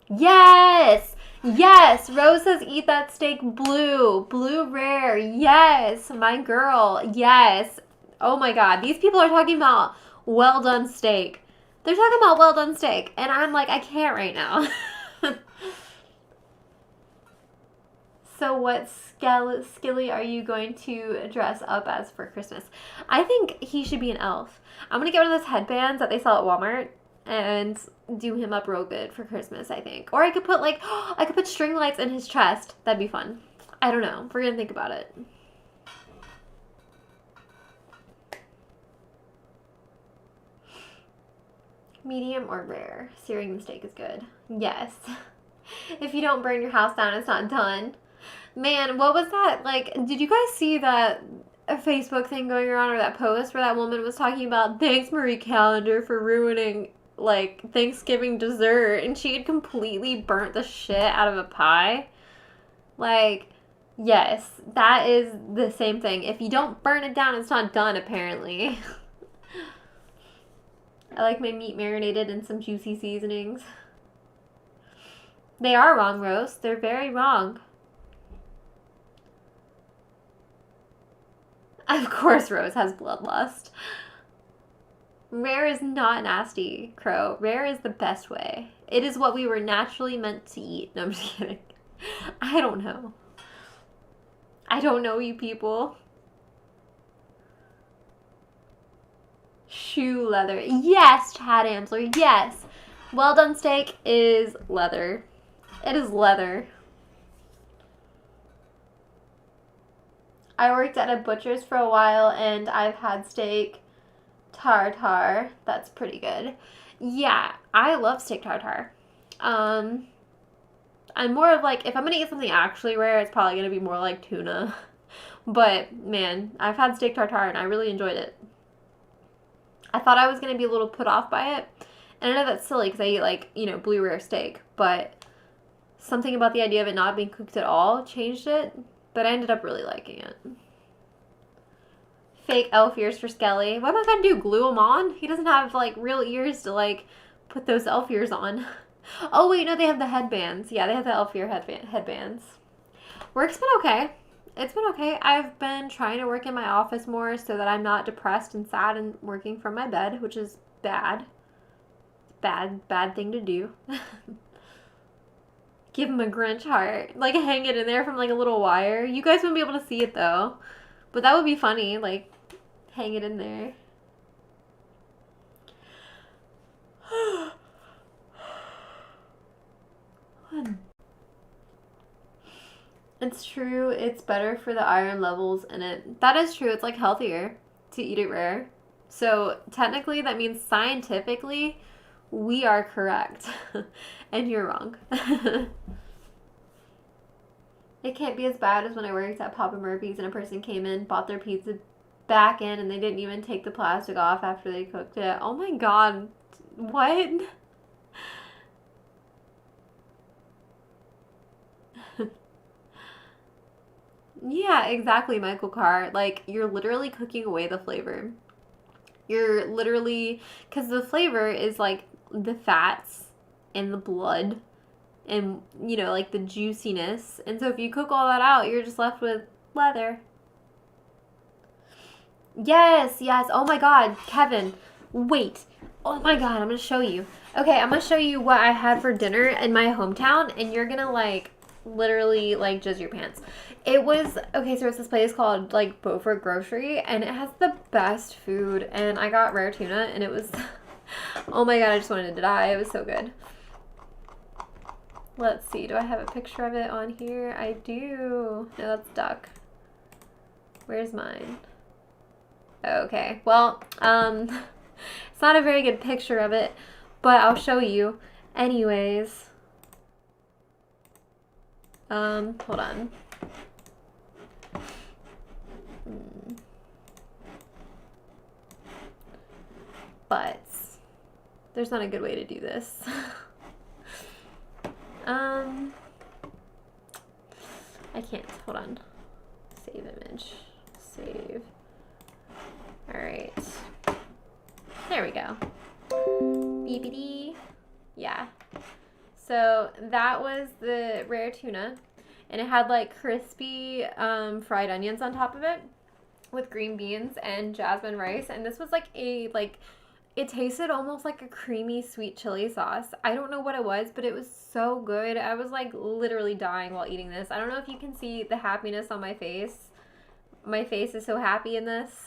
Yes! Yes! Rose says eat that steak blue. Blue rare. Yes! My girl. Yes. Oh my god. These people are talking about well done steak. They're talking about well done steak. And I'm like, I can't right now. So what skilly are you going to dress up as for Christmas? I think he should be an elf. I'm going to get one of those headbands that they sell at Walmart and do him up real good for Christmas, I think. Or I could put I could put string lights in his chest. That'd be fun. I don't know. We're gonna think about it. Medium or rare? Searing the steak is good. Yes. If you don't burn your house down, it's not done. Man, what was that? Like, did you guys see that Facebook thing going around or that post where that woman was talking about thanks Marie Callender for ruining like Thanksgiving dessert and she had completely burnt the shit out of a pie? Like, yes, that is the same thing. If you don't burn it down, it's not done apparently. I like my meat marinated in some juicy seasonings. They are wrong, Rose. They're very wrong. Of course Rose has bloodlust. Rare is not nasty, Crow. Rare is the best way. It is what we were naturally meant to eat. No, I'm just kidding. I don't know. I don't know you people. Shoe leather. Yes, Chad Amsler. Yes. Well done steak is leather. It is leather. I worked at a butcher's for a while and I've had steak tartare. That's pretty good. Yeah, I love steak tartare. I'm more of like, if I'm gonna eat something actually rare, it's probably gonna be more like tuna. But man, I've had steak tartare and I really enjoyed it. I thought I was gonna be a little put off by it. And I know that's silly because I eat like, blue rare steak, but something about the idea of it not being cooked at all changed it. But I ended up really liking it. Fake elf ears for Skelly. What am I gonna do? Glue them on? He doesn't have like real ears to like put those elf ears on. Oh wait, no, they have the headbands. Yeah, they have the elf ear headbands. Work's been okay. It's been okay. I've been trying to work in my office more so that I'm not depressed and sad and working from my bed, which is bad. Bad thing to do. Give him a Grinch heart. Like, hang it in there from, like, a little wire. You guys wouldn't be able to see it, though. But that would be funny. Like, hang it in there. It's true. It's better for the iron levels in it. That is true. It's, like, healthier to eat it rare. So, technically, that means scientifically, we are correct. And you're wrong. It can't be as bad as when I worked at Papa Murphy's and a person came in, bought their pizza back in, and they didn't even take the plastic off after they cooked it. Oh my god. What? Yeah, exactly, Michael Carr. Like, you're literally cooking away the flavor. You're literally, because the flavor is like the fats and the blood and, like the juiciness. And so if you cook all that out, you're just left with leather. Yes. Oh my god, Kevin. Wait. Oh my god, I'm going to show you. Okay, I'm going to show you what I had for dinner in my hometown, and you're going to, like, literally, like, jizz your pants. It was, okay, so it's this place called, like, Beaufort Grocery, and it has the best food, and I got rare tuna, and it was, oh my god, I just wanted to die. It was so good. Let's see, do I have a picture of it on here? I do. No, that's duck. Where's mine? Okay, well, it's not a very good picture of it, but I'll show you anyways. Hold on. But there's not a good way to do this. I can't. Hold on. Save image. Save. Alright. There we go. BBD. Yeah. So that was the rare tuna. And it had like crispy fried onions on top of it with green beans and jasmine rice. And this was like it tasted almost like a creamy sweet chili sauce. I don't know what it was, but it was so good. I was like literally dying while eating this. I don't know if you can see the happiness on my face. My face is so happy in this.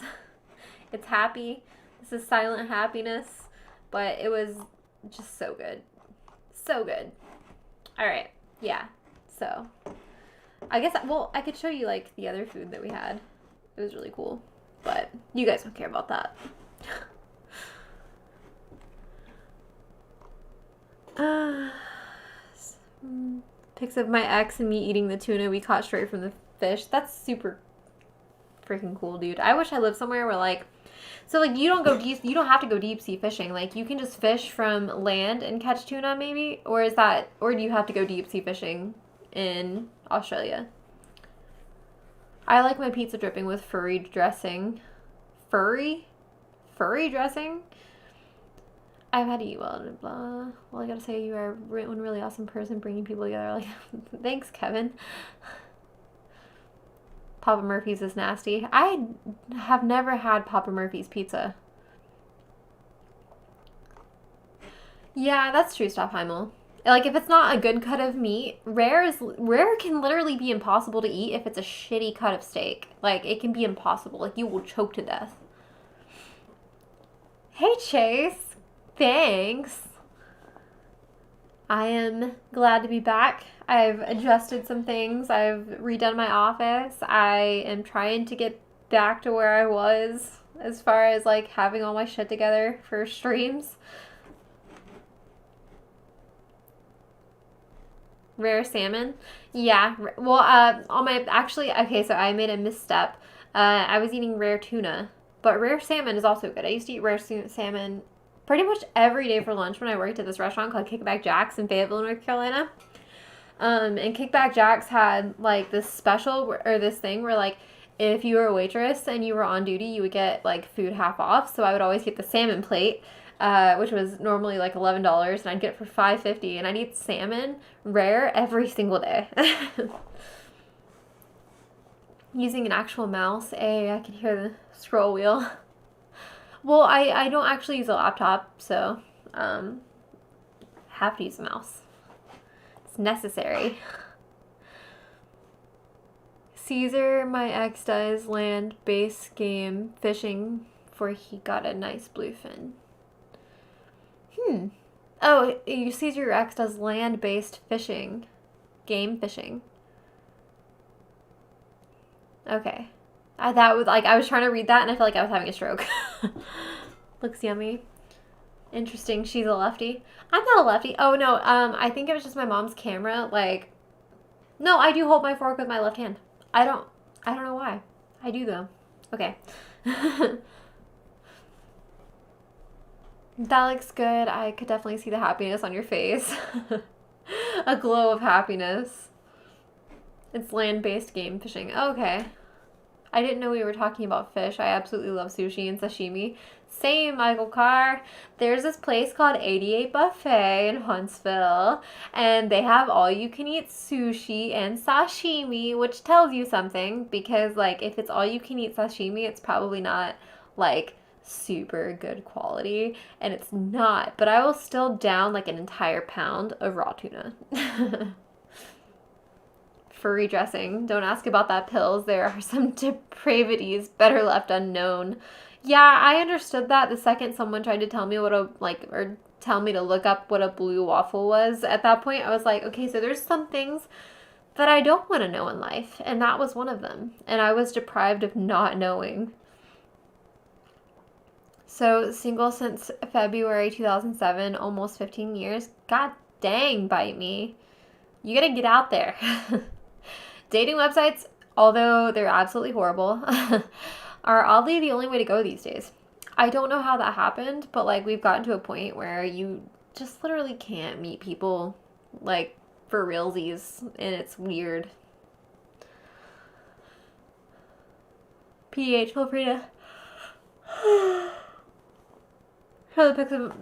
It's happy. This is silent happiness. But it was just so good. So good. Alright. Yeah. So, I guess, I could show you like the other food that we had. It was really cool. But you guys don't care about that. Pics of my ex and me eating the tuna we caught straight from the fish. That's super freaking cool, dude. I wish I lived somewhere where like, so like you don't have to go deep sea fishing. Like you can just fish from land and catch tuna maybe, or do you have to go deep sea fishing in Australia? I like my pizza dripping with furry dressing. Furry dressing? I've had to eat well, blah. Well, I gotta say, you are one really awesome person bringing people together. Like, thanks, Kevin. Papa Murphy's is nasty. I have never had Papa Murphy's pizza. Yeah, that's true, Stop Heimel. Like, if it's not a good cut of meat, rare can literally be impossible to eat if it's a shitty cut of steak. Like, it can be impossible. Like, you will choke to death. Hey, Chase. Thanks. I am glad to be back. I've adjusted some things. I've redone my office. I am trying to get back to where I was as far as, like, having all my shit together for streams. Rare salmon? Yeah. Well, okay, so I made a misstep. I was eating rare tuna, but rare salmon is also good. I used to eat rare salmon pretty much every day for lunch when I worked at this restaurant called Kickback Jack's in Fayetteville, North Carolina. And Kickback Jack's had, like, this special, or this thing where, like, if you were a waitress and you were on duty, you would get, like, food half off. So I would always get the salmon plate, which was normally like $11, and I'd get it for $5.50, and I'd eat salmon rare every single day. Using an actual mouse, I can hear the scroll wheel. Well, I don't actually use a laptop, so have to use a mouse. It's necessary. Caesar, my ex, does land-based game fishing for he got a nice bluefin. Oh, Caesar, your ex does land-based fishing. Game fishing. Okay. I was trying to read that and I felt like I was having a stroke. Looks yummy. Interesting. She's a lefty. I'm not a lefty. Oh, no. I think it was just my mom's camera. Like, no, I do hold my fork with my left hand. I don't know why. I do, though. Okay. That looks good. I could definitely see the happiness on your face. A glow of happiness. It's land-based game fishing. Okay. I didn't know we were talking about fish. I absolutely love sushi and sashimi. Same, Michael Carr. There's this place called 88 Buffet in Huntsville, and they have all-you-can-eat sushi and sashimi, which tells you something, because, like, if it's all-you-can-eat sashimi, it's probably not, like, super good quality, and it's not, but I will still down, like, an entire pound of raw tuna. Furry dressing. Don't ask about that, pills. There are some depravities better left unknown. Yeah, I understood that the second someone tried to tell me or tell me to look up what a blue waffle was. At that point, I was like, okay, so there's some things that I don't want to know in life, and that was one of them. And I was deprived of not knowing. So, single since February 2007, almost 15 years. God dang, bite me. You gotta get out there. Dating websites, although they're absolutely horrible, are oddly the only way to go these days. I don't know how that happened, but, like, we've gotten to a point where you just literally can't meet people, like, for realsies, and it's weird. PDH, feel free to show the pics of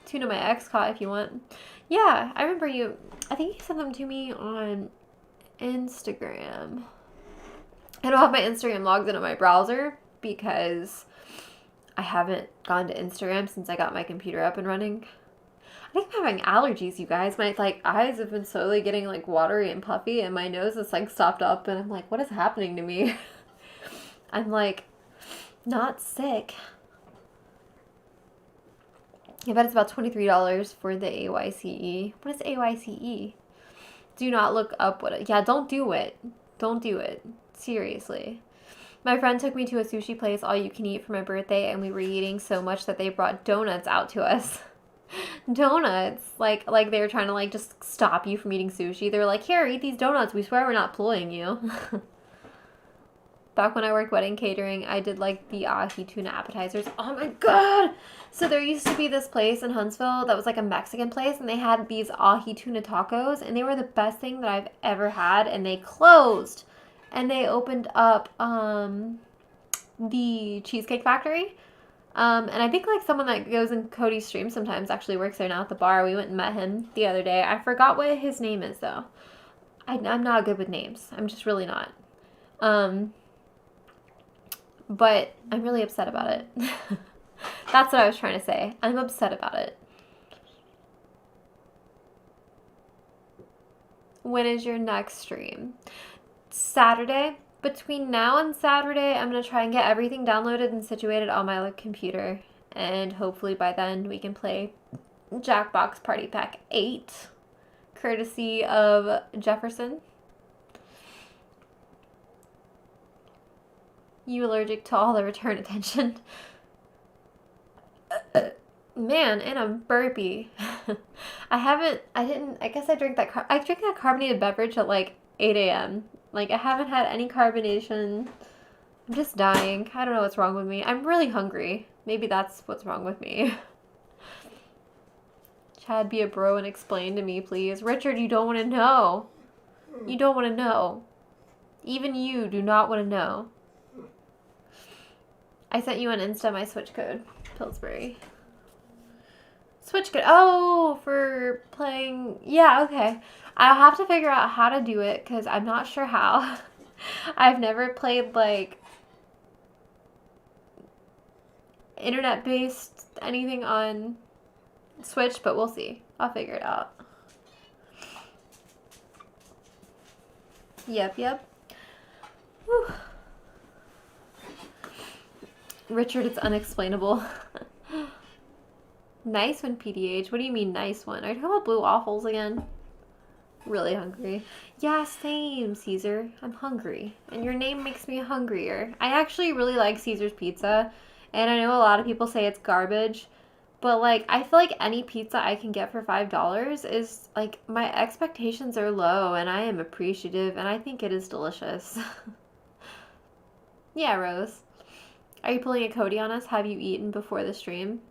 tuna my ex caught if you want. Yeah, I remember I think you sent them to me on Instagram. I don't have my Instagram logged into my browser because I haven't gone to Instagram since I got my computer up and running. I think I'm having allergies, you guys. My, like, eyes have been slowly getting, like, watery and puffy, and my nose is, like, stopped up, and I'm like, what is happening to me? I'm, like, not sick. I bet it's about $23 for the AYCE. What is AYCE? Do not look up yeah, don't do it. Don't do it. Seriously. My friend took me to a sushi place all you can eat for my birthday, and we were eating so much that they brought donuts out to us. Donuts. Like they were trying to like just stop you from eating sushi. They were like, here, eat these donuts. We swear we're not pulling you. Back when I worked wedding catering, I did like the ahi tuna appetizers. Oh my god! So there used to be this place in Huntsville that was like a Mexican place, and they had these ahi tuna tacos, and they were the best thing that I've ever had, and they closed. And they opened up the Cheesecake Factory. And I think like someone that goes in Cody's stream sometimes actually works there now at the bar. We went and met him the other day. I forgot what his name is though. I'm not good with names. I'm just really not. But I'm really upset about it. That's what I was trying to say. I'm upset about it. When is your next stream? Saturday. Between now and Saturday, I'm going to try and get everything downloaded and situated on my computer. And hopefully by then we can play Jackbox Party Pack 8, courtesy of Jefferson. You allergic to all the return attention? Man, and a burpee. I guess I drank that carbonated beverage at like 8 a.m. Like, I haven't had any carbonation. I'm just dying. I don't know what's wrong with me. I'm really hungry. Maybe that's what's wrong with me. Chad, be a bro and explain to me, please. Richard, you don't want to know. You don't want to know. Even you do not want to know. I sent you on Insta my Switch code, Pillsbury. Switch code. Oh, for playing. Yeah, okay. I'll have to figure out how to do it because I'm not sure how. I've never played like internet-based anything on Switch, but we'll see. I'll figure it out. Yep. Whew. Richard, it's unexplainable. Nice one, PDH. What do you mean, nice one? Are you talking about blue waffles again? Really hungry. Yeah, same, Caesar. I'm hungry. And your name makes me hungrier. I actually really like Caesar's pizza. And I know a lot of people say it's garbage. But, like, I feel like any pizza I can get for $5 is, like, my expectations are low. And I am appreciative. And I think it is delicious. Yeah, Rose. Are you pulling a Cody on us? Have you eaten before the stream?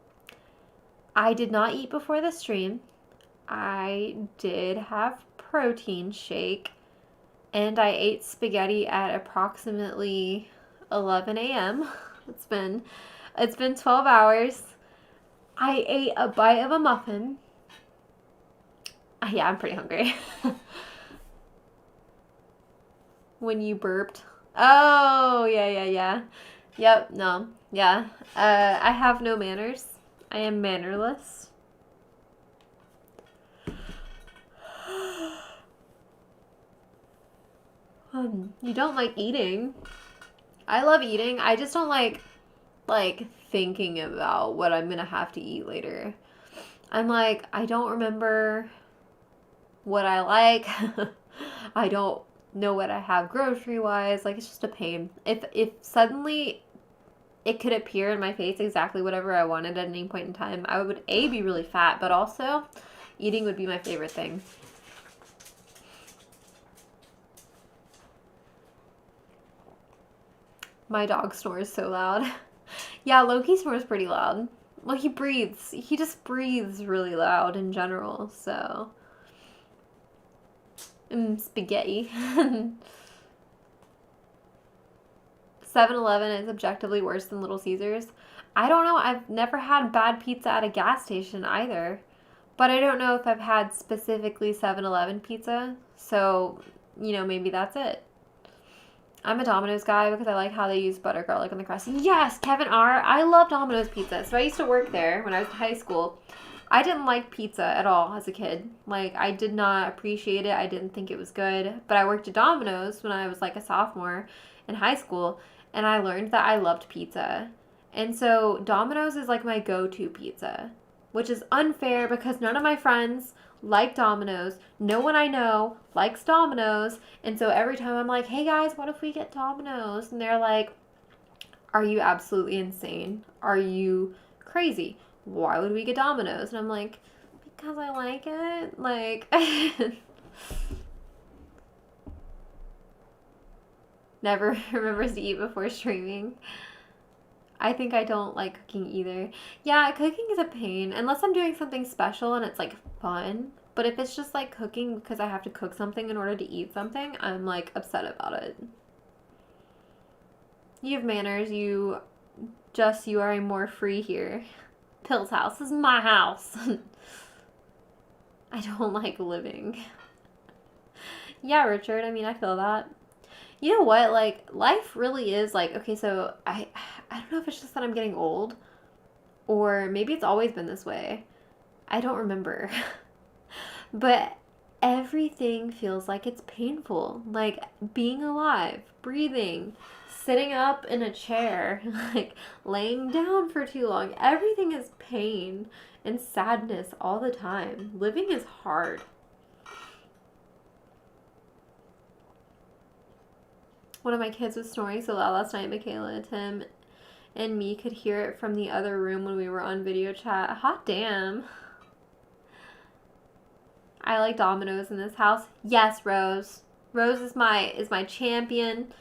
I did not eat before the stream. I did have protein shake. And I ate spaghetti at approximately 11 a.m. It's been 12 hours. I ate a bite of a muffin. Yeah, I'm pretty hungry. When you burped. Oh, yeah. Yep, no. Yeah. I have no manners. I am mannerless. You don't like eating. I love eating. I just don't like thinking about what I'm gonna have to eat later. I'm like, I don't remember what I like. I don't know what I have grocery wise. Like, it's just a pain. If suddenly it could appear in my face exactly whatever I wanted at any point in time, I would be really fat, but also eating would be my favorite thing. My dog snores so loud. Yeah, Loki snores pretty loud. Well, he breathes. He just breathes really loud in general, so. Spaghetti. 7-Eleven is objectively worse than Little Caesars. I don't know. I've never had bad pizza at a gas station either. But I don't know if I've had specifically 7-Eleven pizza. So, maybe that's it. I'm a Domino's guy because I like how they use butter garlic on the crust. Yes, Kevin R. I love Domino's pizza. So I used to work there when I was in high school. I didn't like pizza at all as a kid. Like, I did not appreciate it. I didn't think it was good. But I worked at Domino's when I was like a sophomore in high school. And I learned that I loved pizza. And so Domino's is like my go-to pizza. Which is unfair because none of my friends like Domino's. No one I know likes Domino's. And so every time I'm like, hey guys, what if we get Domino's? And they're like, are you absolutely insane? Are you crazy? why would we get Domino's? And I'm like, because I like it. Like, never remembers to eat before streaming. I think I don't like cooking either. Yeah, cooking is a pain unless I'm doing something special and it's like fun. But if it's just like cooking because I have to cook something in order to eat something, I'm like upset about it. You have manners. You are a more free here. Pill's house is my house. I don't like living. Yeah, Richard, I mean, I feel that. You know what? Like, life really is like, okay, so I don't know if it's just that I'm getting old or maybe it's always been this way. I don't remember. But everything feels like it's painful. Like being alive, breathing, sitting up in a chair, like laying down for too long. Everything is pain and sadness all the time. Living is hard. One of my kids was snoring so loud last night, Michaela, Tim, and me could hear it from the other room when we were on video chat. Hot damn. I like Domino's in this house. Yes, Rose. Rose is my champion.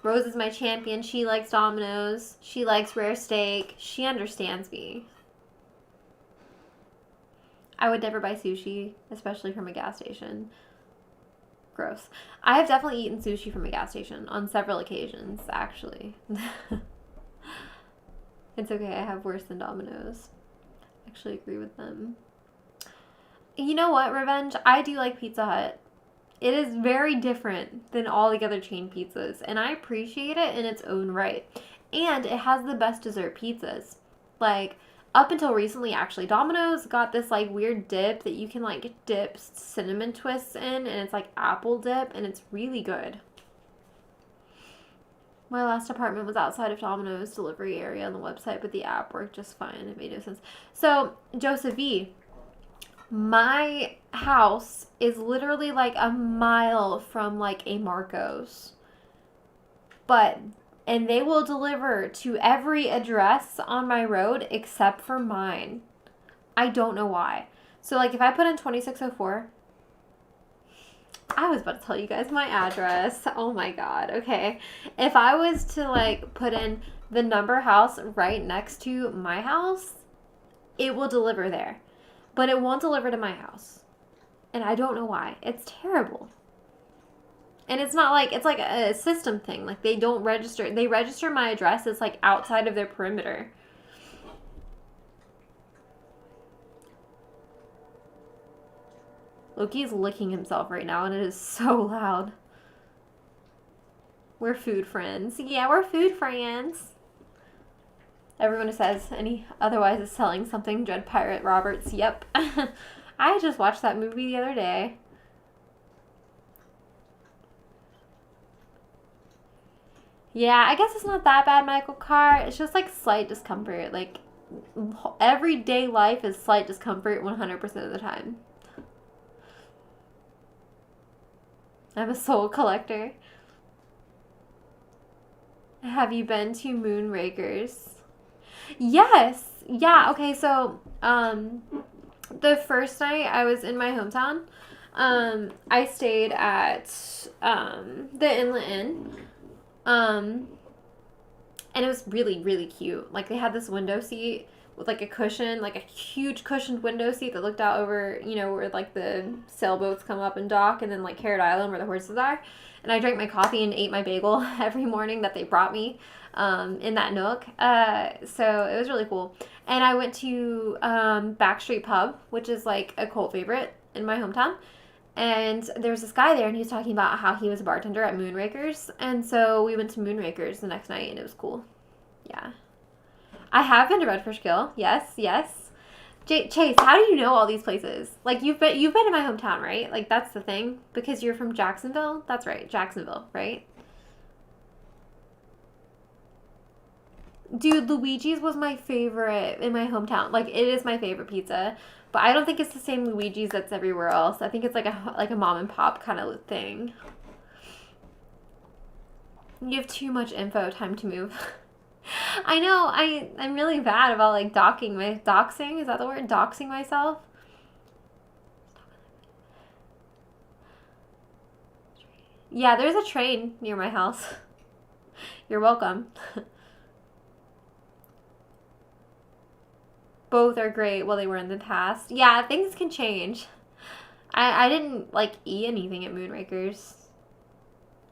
Rose is my champion. She likes Domino's. She likes rare steak. She understands me. I would never buy sushi, especially from a gas station. Gross. I have definitely eaten sushi from a gas station on several occasions, actually. It's okay, I have worse than Domino's. I actually agree with them. You know what, Revenge? I do like Pizza Hut. It is very different than all the other chain pizzas, and I appreciate it in its own right. And it has the best dessert pizzas. Like, up until recently, actually, Domino's got this, like, weird dip that you can, like, dip cinnamon twists in, and it's, like, apple dip, and it's really good. My last apartment was outside of Domino's delivery area on the website, but the app worked just fine. It made no sense. So, Joseph V., my house is literally, like, a mile from, like, a Marco's. And they will deliver to every address on my road except for mine. I don't know why. So, like, if I put in 2604, I was about to tell you guys my address. Oh my god. Okay. If I was to, like, put in the number house right next to my house, it will deliver there. But it won't deliver to my house. And I don't know why. It's terrible. And it's not like, it's like a system thing. Like, they don't register. They register my address as, like, outside of their perimeter. Loki is licking himself right now, and it is so loud. We're food friends. Yeah, we're food friends. Everyone who says any otherwise is selling something. Dread Pirate Roberts. Yep. I just watched that movie the other day. Yeah, I guess it's not that bad, Michael Carr. It's just, like, slight discomfort. Like, everyday life is slight discomfort 100% of the time. I'm a soul collector. Have you been to Moonrakers? Yes. Yeah, okay, so, the first night I was in my hometown, I stayed at, the Inlet Inn. And it was really, really cute. Like, they had this window seat with, like, a cushion, like a huge cushioned window seat that looked out over, you know, where, like, the sailboats come up and dock, and then, like, Carrot Island where the horses are. And I drank my coffee and ate my bagel every morning that they brought me, in that nook. So it was really cool. And I went to, Backstreet Pub, which is, like, a cult favorite in my hometown. And there was this guy there, and he was talking about how he was a bartender at Moonrakers. And so we went to Moonrakers the next night, and it was cool. Yeah. I have been to Redfish Gill. Yes, yes. Chase, how do you know all these places? Like, you've been in my hometown, right? Like, that's the thing. Because you're from Jacksonville? That's right, Jacksonville, right? Dude, Luigi's was my favorite in my hometown. Like, it is my favorite pizza. But I don't think it's the same Luigi's that's everywhere else. I think it's like a mom and pop kind of thing. You have too much info. Time to move. I know. I'm really bad about like doxing. Is that the word? Doxing myself. Yeah, there's a train near my house. You're welcome. Both are great. Well, they were in the past. Yeah, things can change. I didn't like eat anything at Moonrakers.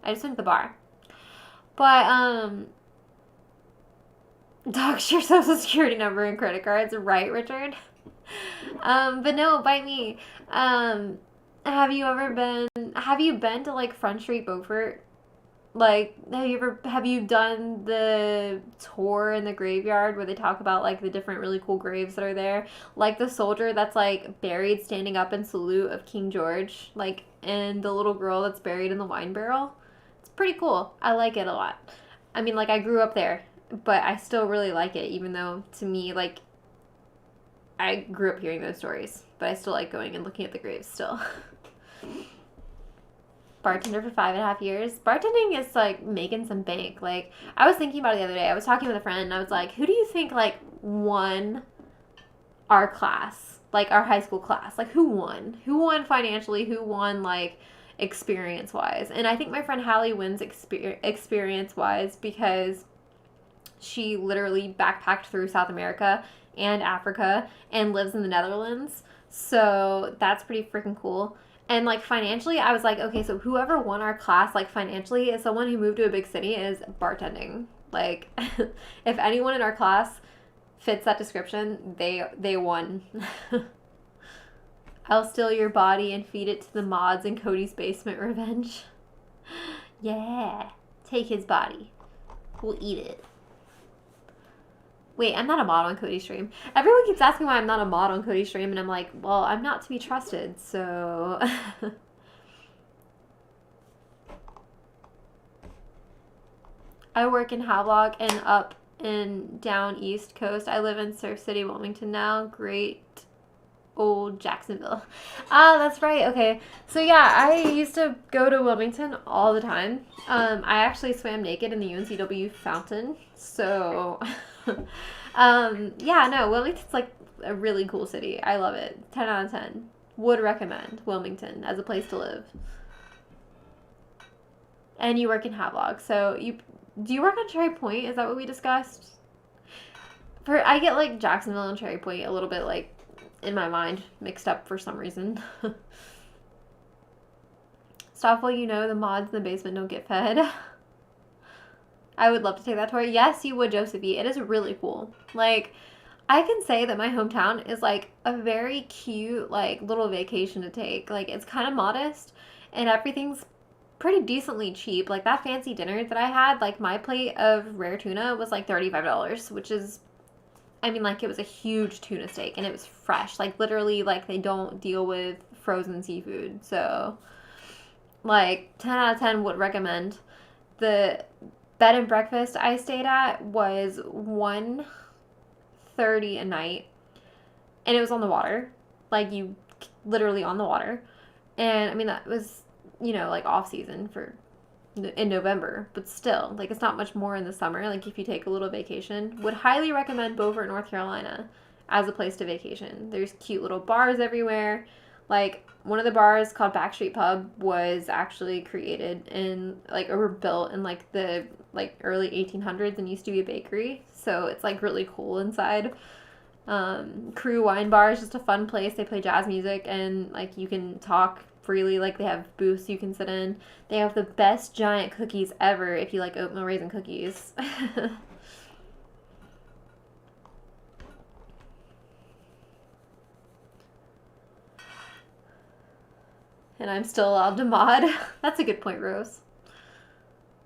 I just went to the bar. But dox your social security number and credit cards, right, Richard? But no, bite me. Um, have you been to like Front Street Beaufort? Like, have you done the tour in the graveyard where they talk about like the different really cool graves that are there? Like the soldier that's like buried standing up in salute of King George, like, and the little girl that's buried in the wine barrel. It's pretty cool. I like it a lot. I mean, like I grew up there, but I still really like it, even though to me, like, I grew up hearing those stories, but I still like going and looking at the graves still. Bartender for 5.5 years. Bartending is like making some bank. Like, I was thinking about it the other day. I was talking with a friend and I was like, who do you think like won our class? Like our high school class? Like who won? Who won financially? Who won like experience wise? And I think my friend Hallie wins experience wise because she literally backpacked through South America and Africa and lives in the Netherlands. So that's pretty freaking cool. And like financially, I was like, okay, so whoever won our class, like financially, is someone who moved to a big city is bartending. Like, if anyone in our class fits that description, they won. I'll steal your body and feed it to the mods in Cody's basement revenge. Yeah, take his body. We'll eat it. Wait, I'm not a mod on Cody's stream. Everyone keeps asking why I'm not a mod on Cody's stream, and I'm like, well, I'm not to be trusted, so... I work in Havelock and up and down East Coast. I live in Surf City, Wilmington now. Great old Jacksonville. Ah, that's right. Okay. So yeah, I used to go to Wilmington all the time. I actually swam naked in the UNCW fountain. So... yeah, no, Wilmington's like a really cool city. I love it. 10 out of 10. Would recommend Wilmington as a place to live. And you work in Havelock. So do you work on Cherry Point? Is that what we discussed? I get like Jacksonville and Cherry Point a little bit like in my mind mixed up for some reason. Stop while you know the mods in the basement don't get fed. I would love to take that tour. Yes, you would, Josephie. It is really cool. Like, I can say that my hometown is like a very cute, like, little vacation to take. Like, it's kind of modest and everything's pretty decently cheap. Like, that fancy dinner that I had, like, my plate of rare tuna was like $35, which is, I mean, like, it was a huge tuna steak and it was fresh. Like, literally, like, they don't deal with frozen seafood. So, like, 10 out of 10 would recommend. The bed and breakfast I stayed at was $130 a night, and it was on the water, like you literally on the water. And I mean that was like off season for in November, but still like it's not much more in the summer. Like if you take a little vacation, would highly recommend Beaufort, North Carolina, as a place to vacation. There's cute little bars everywhere. Like one of the bars called Backstreet Pub was actually created in like or built in like the early 1800s and used to be a bakery. So it's like really cool inside. Crew Wine Bar is just a fun place. They play jazz music and like you can talk freely. Like they have booths you can sit in. They have the best giant cookies ever if you like oatmeal raisin cookies. And I'm still allowed to mod. That's a good point, Rose.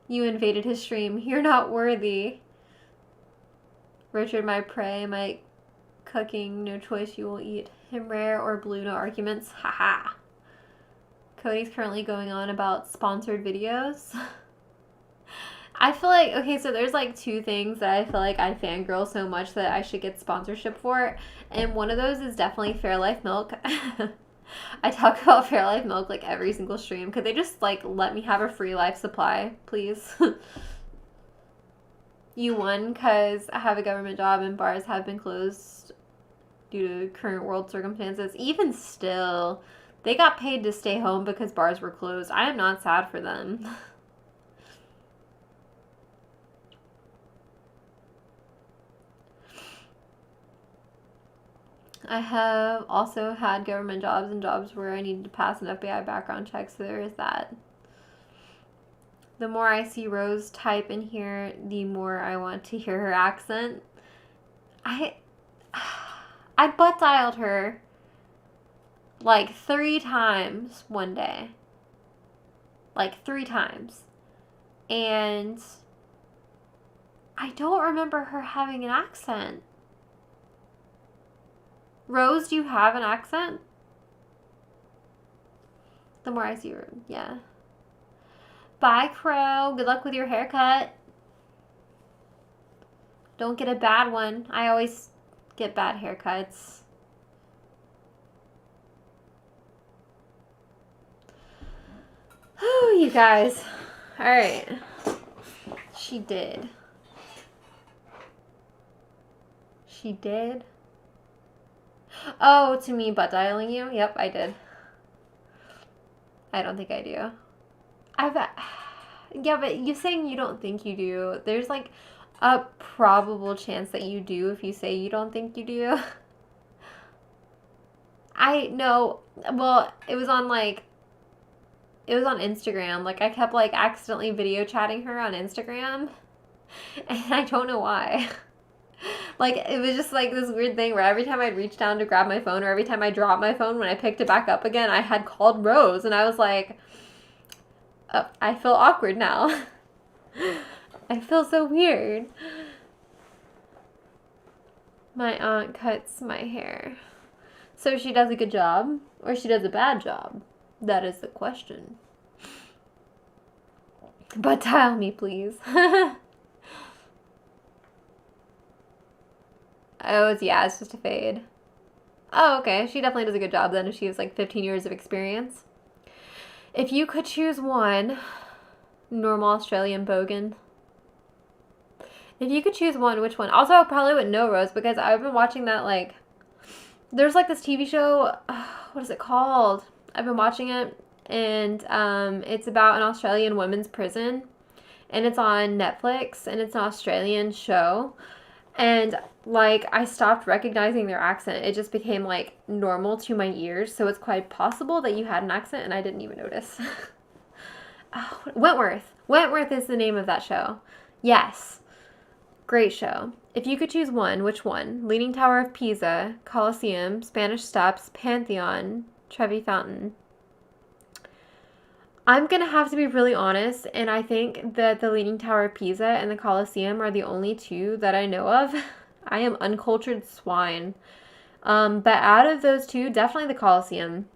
You invaded his stream. You're not worthy. Richard, my prey, my cooking, no choice, you will eat him rare or blue, no arguments. Haha. Cody's currently going on about sponsored videos. I feel like, okay, so there's like two things that I feel like I fangirl so much that I should get sponsorship for. And one of those is definitely Fairlife Milk. I talk about Fairlife Milk like every single stream. Could they just like let me have a free life supply, please? You won because I have a government job and bars have been closed due to current world circumstances. Even still, they got paid to stay home because bars were closed. I am not sad for them. I have also had government jobs and jobs where I needed to pass an FBI background check, so there is that. The more I see Rose type in here, the more I want to hear her accent. I butt dialed her like 3 times one day. Like 3 times. And I don't remember her having an accent. Rose, do you have an accent? The more I see her, yeah. Bye, Crow. Good luck with your haircut. Don't get a bad one. I always get bad haircuts. Oh, you guys. All right. She did. She did. Oh, to me, butt dialing you? Yep, I did. I don't think I do. Yeah, but you saying you don't think you do, there's like a probable chance that you do if you say you don't think you do. I know. Well, it was on Instagram. Like, I kept like accidentally video chatting her on Instagram, and I don't know why. Like, it was just like this weird thing where every time I'd reach down to grab my phone, or every time I dropped my phone, when I picked it back up again, I had called Rose, and I was like, oh, I feel awkward now. I feel so weird. My aunt cuts my hair. So she does a good job, or she does a bad job? That is the question. But tell me, please. Oh, it's just a fade. Oh, okay. She definitely does a good job then if she has like 15 years of experience. If you could choose one, normal Australian bogan. If you could choose one, which one? Also, I probably wouldn't know Rose because I've been watching that like, there's like this TV show, what is it called? I've been watching it, and it's about an Australian women's prison, and it's on Netflix, and it's an Australian show. And like, I stopped recognizing their accent. It just became like normal to my ears. So it's quite possible that you had an accent and I didn't even notice. Oh, Wentworth. Wentworth is the name of that show. Yes. Great show. If you could choose one, which one? Leaning Tower of Pisa, Colosseum, Spanish Steps, Pantheon, Trevi Fountain. I'm going to have to be really honest, and I think that the Leaning Tower of Pisa and the Colosseum are the only 2 that I know of. I am uncultured swine. But out of those 2, definitely the Colosseum.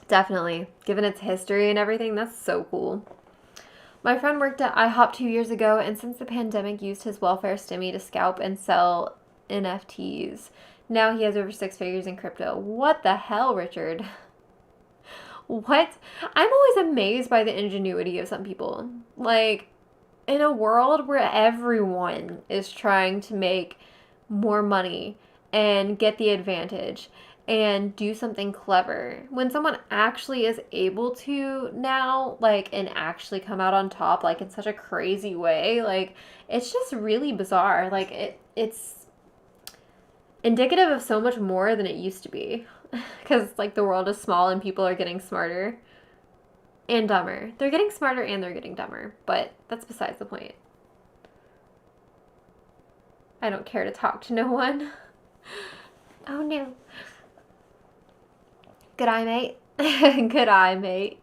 Definitely. Given its history and everything, that's so cool. My friend worked at IHOP 2 years ago, and since the pandemic used his welfare stimmy to scalp and sell NFTs. Now he has over 6 figures in crypto. What the hell, Richard? What? I'm always amazed by the ingenuity of some people. Like, in a world where everyone is trying to make more money and get the advantage and do something clever, when someone actually is able to now, like, and actually come out on top, like, in such a crazy way, like, it's just really bizarre. Like, it's indicative of so much more than it used to be. Because, like, the world is small and people are getting smarter and dumber. They're getting smarter and they're getting dumber, but that's besides the point. I don't care to talk to no one. Oh, no. Good eye, mate. Good eye, mate.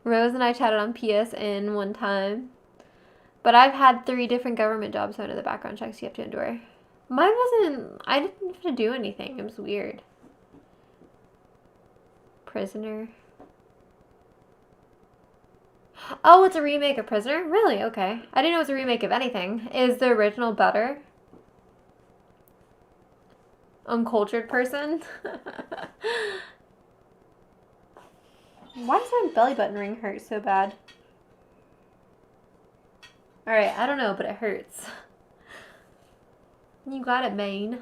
Rose and I chatted on PSN one time. But I've had 3 different government jobs, so I know the background checks you have to endure. Mine wasn't... I didn't have to do anything. It was weird. Prisoner. Oh, it's a remake of Prisoner? Really? Okay. I didn't know it was a remake of anything. Is the original better? Uncultured person? Why does my belly button ring hurt so bad? Alright, I don't know, but it hurts. You got it, Maine.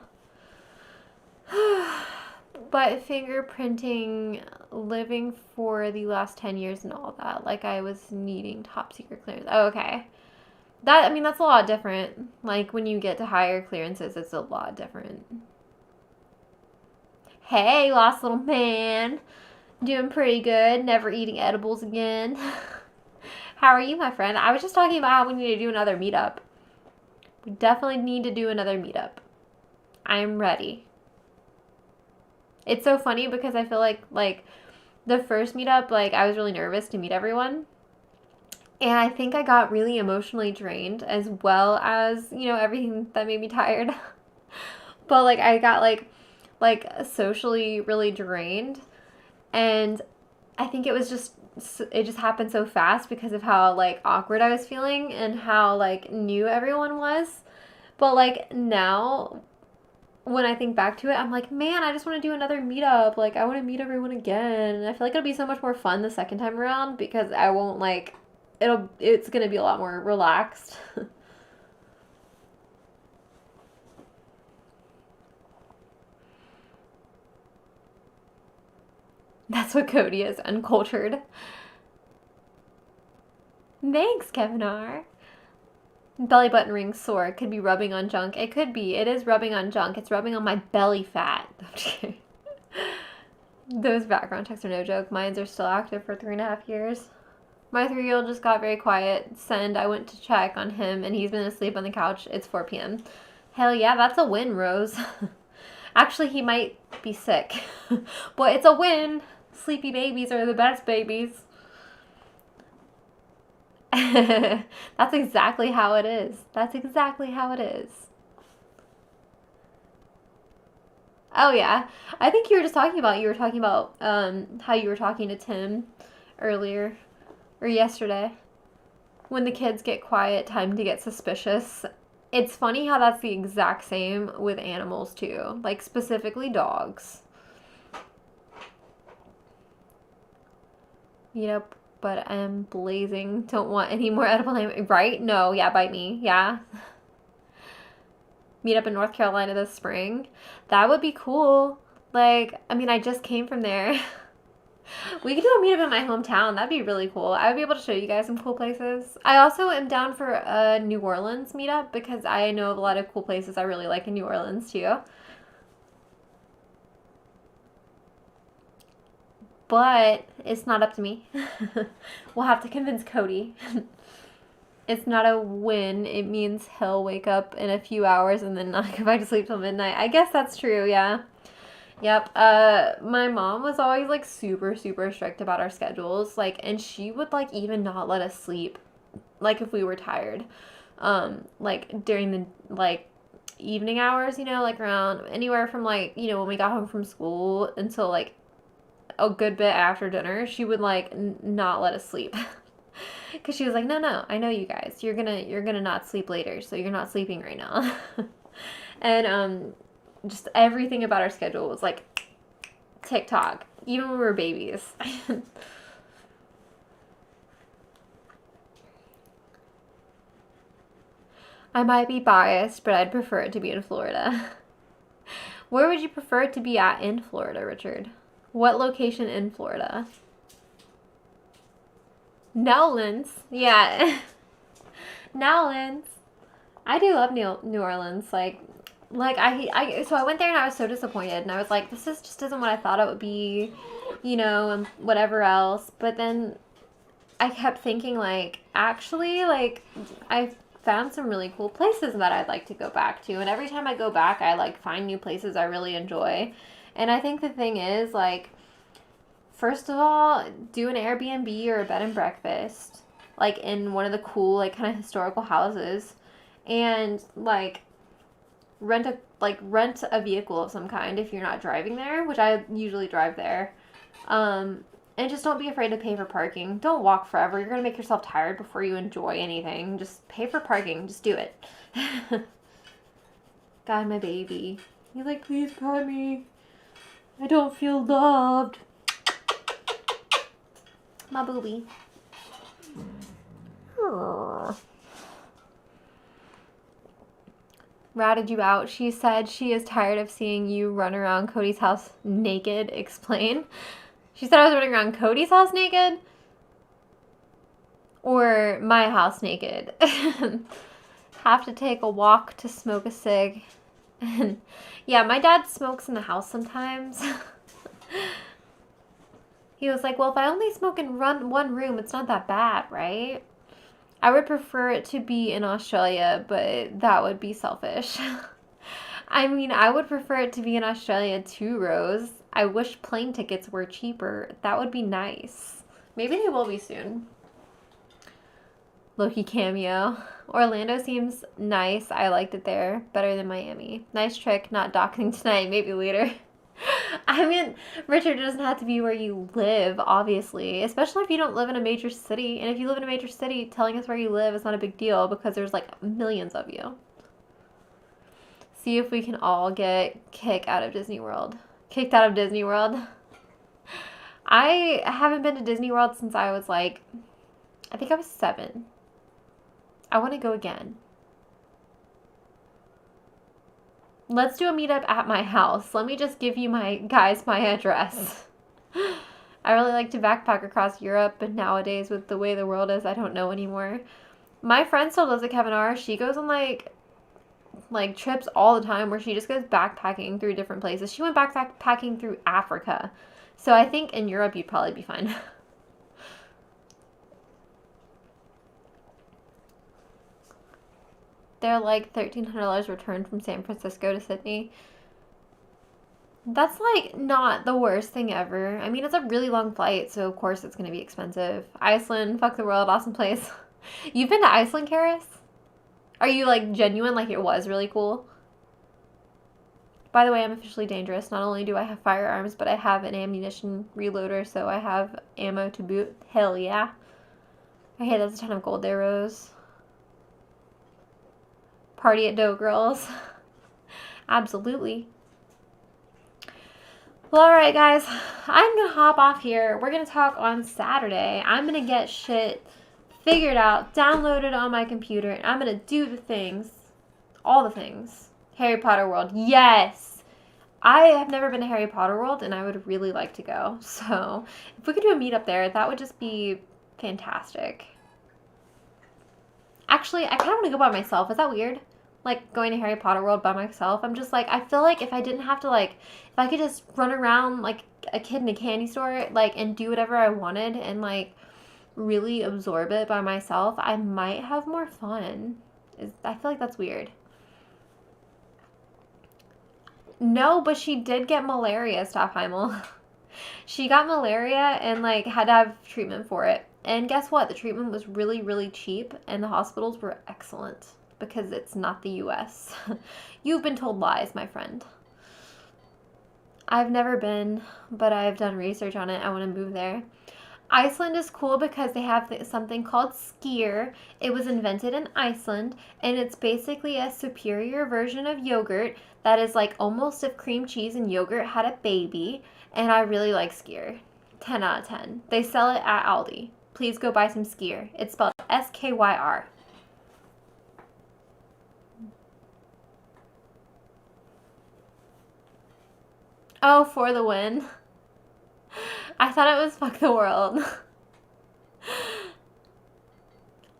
But fingerprinting, living for the last 10 years and all that, like I was needing top secret clearance. Oh, okay. That's a lot different. Like when you get to higher clearances, it's a lot different. Hey, lost little man. Doing pretty good. Never eating edibles again. How are you, my friend? I was just talking about how we need to do another meetup. We definitely need to do another meetup. I am ready. It's so funny because I feel like the first meetup, like I was really nervous to meet everyone. And I think I got really emotionally drained as well as, everything that made me tired. But like I got like socially really drained, and I think it just happened so fast because of how like awkward I was feeling and how like new everyone was. But like now when I think back to it, I'm like, man, I just want to do another meetup. Like I want to meet everyone again. And I feel like it'll be so much more fun the second time around because I won't like it's going to be a lot more relaxed. That's what Cody is, uncultured. Thanks, Kevin R. Belly button ring sore. Could be rubbing on junk. It could be. It is rubbing on junk. It's rubbing on my belly fat. Those background checks are no joke. Mines are still active for 3.5 years. My 3-year-old just got very quiet. Send. I went to check on him and he's been asleep on the couch. It's 4 p.m. Hell yeah, that's a win, Rose. Actually, he might be sick. But it's a win. Sleepy babies are the best babies. That's exactly how it is. That's exactly how it is. Oh yeah. I think you were talking about how you were talking to Tim earlier or yesterday. When the kids get quiet, time to get suspicious. It's funny how that's the exact same with animals too. Like specifically dogs. Yep. But I'm blazing. Don't want any more edible name. Right? No. Yeah, bite me. Yeah. Meet up in North Carolina this spring. That would be cool. Like, I just came from there. We could do a meetup in my hometown. That'd be really cool. I would be able to show you guys some cool places. I also am down for a New Orleans meetup because I know of a lot of cool places I really like in New Orleans too. But it's not up to me. We'll have to convince Cody. It's not a win. It means he'll wake up in a few hours and then not go back to sleep till midnight. I guess that's true, yeah. Yep. My mom was always like super, super strict about our schedules. Like, and she would like even not let us sleep, like if we were tired. Like during the like evening hours, like around anywhere from like, when we got home from school until like a good bit after dinner, she would like not let us sleep. Because she was like, no, I know you guys. You're gonna not sleep later, so you're not sleeping right now. And just everything about our schedule was like TikTok, even when we were babies. I might be biased, but I'd prefer it to be in Florida. Where would you prefer it to be at in Florida, Richard? What location in Florida? Nowlands. Yeah. Nowlands. I do love New Orleans. So I went there and I was so disappointed and I was like, this is just isn't what I thought it would be, and whatever else. But then I kept thinking like, actually, like I found some really cool places that I'd like to go back to. And every time I go back, I like find new places I really enjoy. And I think the thing is like, first of all, do an Airbnb or a bed and breakfast, like in one of the cool, like kind of historical houses, and like rent a vehicle of some kind if you're not driving there, which I usually drive there. And just don't be afraid to pay for parking. Don't walk forever. You're gonna make yourself tired before you enjoy anything. Just pay for parking. Just do it. God, my baby. He's like, please pet me. I don't feel loved. My booby. Aww. ratted you out. She said she is tired of seeing you run around Cody's house naked. Explain. She said I was running around Cody's house naked? Or my house naked. Have to take a walk to smoke a cig. And yeah, my dad smokes in the house sometimes. He was like, well, if I only smoke in one room, it's not that bad, right? I would prefer it to be in Australia, but that would be selfish. I mean, I would prefer it to be in Australia too, Rose. I wish plane tickets were cheaper. That would be nice. Maybe they will be soon. Loki cameo. Orlando seems nice. I liked it there. Better than Miami. Nice trick. Not docking tonight. Maybe later. I mean, Richard, it doesn't have to be where you live, obviously. Especially if you don't live in a major city. And if you live in a major city, telling us where you live is not a big deal because there's like millions of you. See if we can all get kicked out of Disney World. Kicked out of Disney World. I haven't been to Disney World since I was like, I think I was 7. I want to go again. Let's do a meetup at my house. Let me just give you my address. I really like to backpack across Europe, but nowadays with the way the world is, I don't know anymore. My friend still does it, Kevin R. She goes on like trips all the time where she just goes backpacking through different places. She went backpacking through Africa. So I think in Europe you'd probably be fine. They're like $1,300 returned from San Francisco to Sydney. That's like not the worst thing ever. I mean, it's a really long flight, so of course it's going to be expensive. Iceland, fuck the world, awesome place. You've been to Iceland, Karis? Are you like genuine, like it was really cool? By the way, I'm officially dangerous. Not only do I have firearms, but I have an ammunition reloader, so I have ammo to boot. Hell yeah. Okay, that's a ton of gold there, Rose. Party at Dough Girls. Absolutely. Well, alright guys, I'm going to hop off here. We're going to talk on Saturday. I'm going to get shit figured out, downloaded on my computer, and I'm going to do the things. All the things. Harry Potter World. Yes! I have never been to Harry Potter World, and I would really like to go. So, if we could do a meetup there, that would just be fantastic. Actually, I kind of want to go by myself. Is that weird? Like, going to Harry Potter World by myself. I'm just like, I feel like if I didn't have to, like, if I could just run around like a kid in a candy store, like, and do whatever I wanted and, like, really absorb it by myself, I might have more fun. I feel like that's weird. No, but she did get malaria, Stoffheimel. She got malaria and, like, had to have treatment for it. And guess what? The treatment was really, really cheap, and the hospitals were excellent because it's not the U.S. You've been told lies, my friend. I've never been, but I've done research on it. I want to move there. Iceland is cool because they have something called skyr. It was invented in Iceland, and it's basically a superior version of yogurt that is like almost if cream cheese and yogurt had a baby, and I really like skyr. 10 out of 10. They sell it at Aldi. Please go buy some skyr. It's spelled S-K-Y-R. Oh, for the win. I thought it was fuck the world.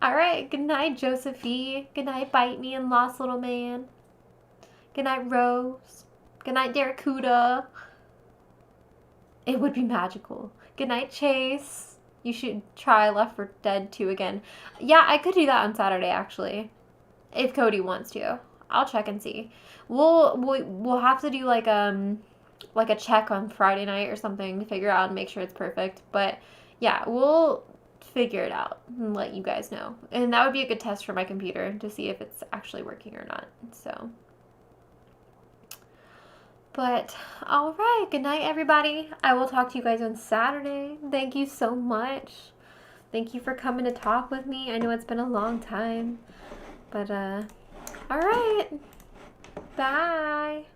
Alright, good night, Josephine. Good night, Bite Me and Lost Little Man. Good night, Rose. Good night, Deracuda. It would be magical. Good night, Chase. You should try Left 4 Dead 2 again. Yeah, I could do that on Saturday, actually. If Cody wants to. I'll check and see. We'll have to do like a check on Friday night or something to figure out and make sure it's perfect. But yeah, we'll figure it out and let you guys know. And that would be a good test for my computer to see if it's actually working or not. So, but all right, good night, everybody. I will talk to you guys on Saturday. Thank you so much. Thank you for coming to talk with me. I know it's been a long time, but all right, bye.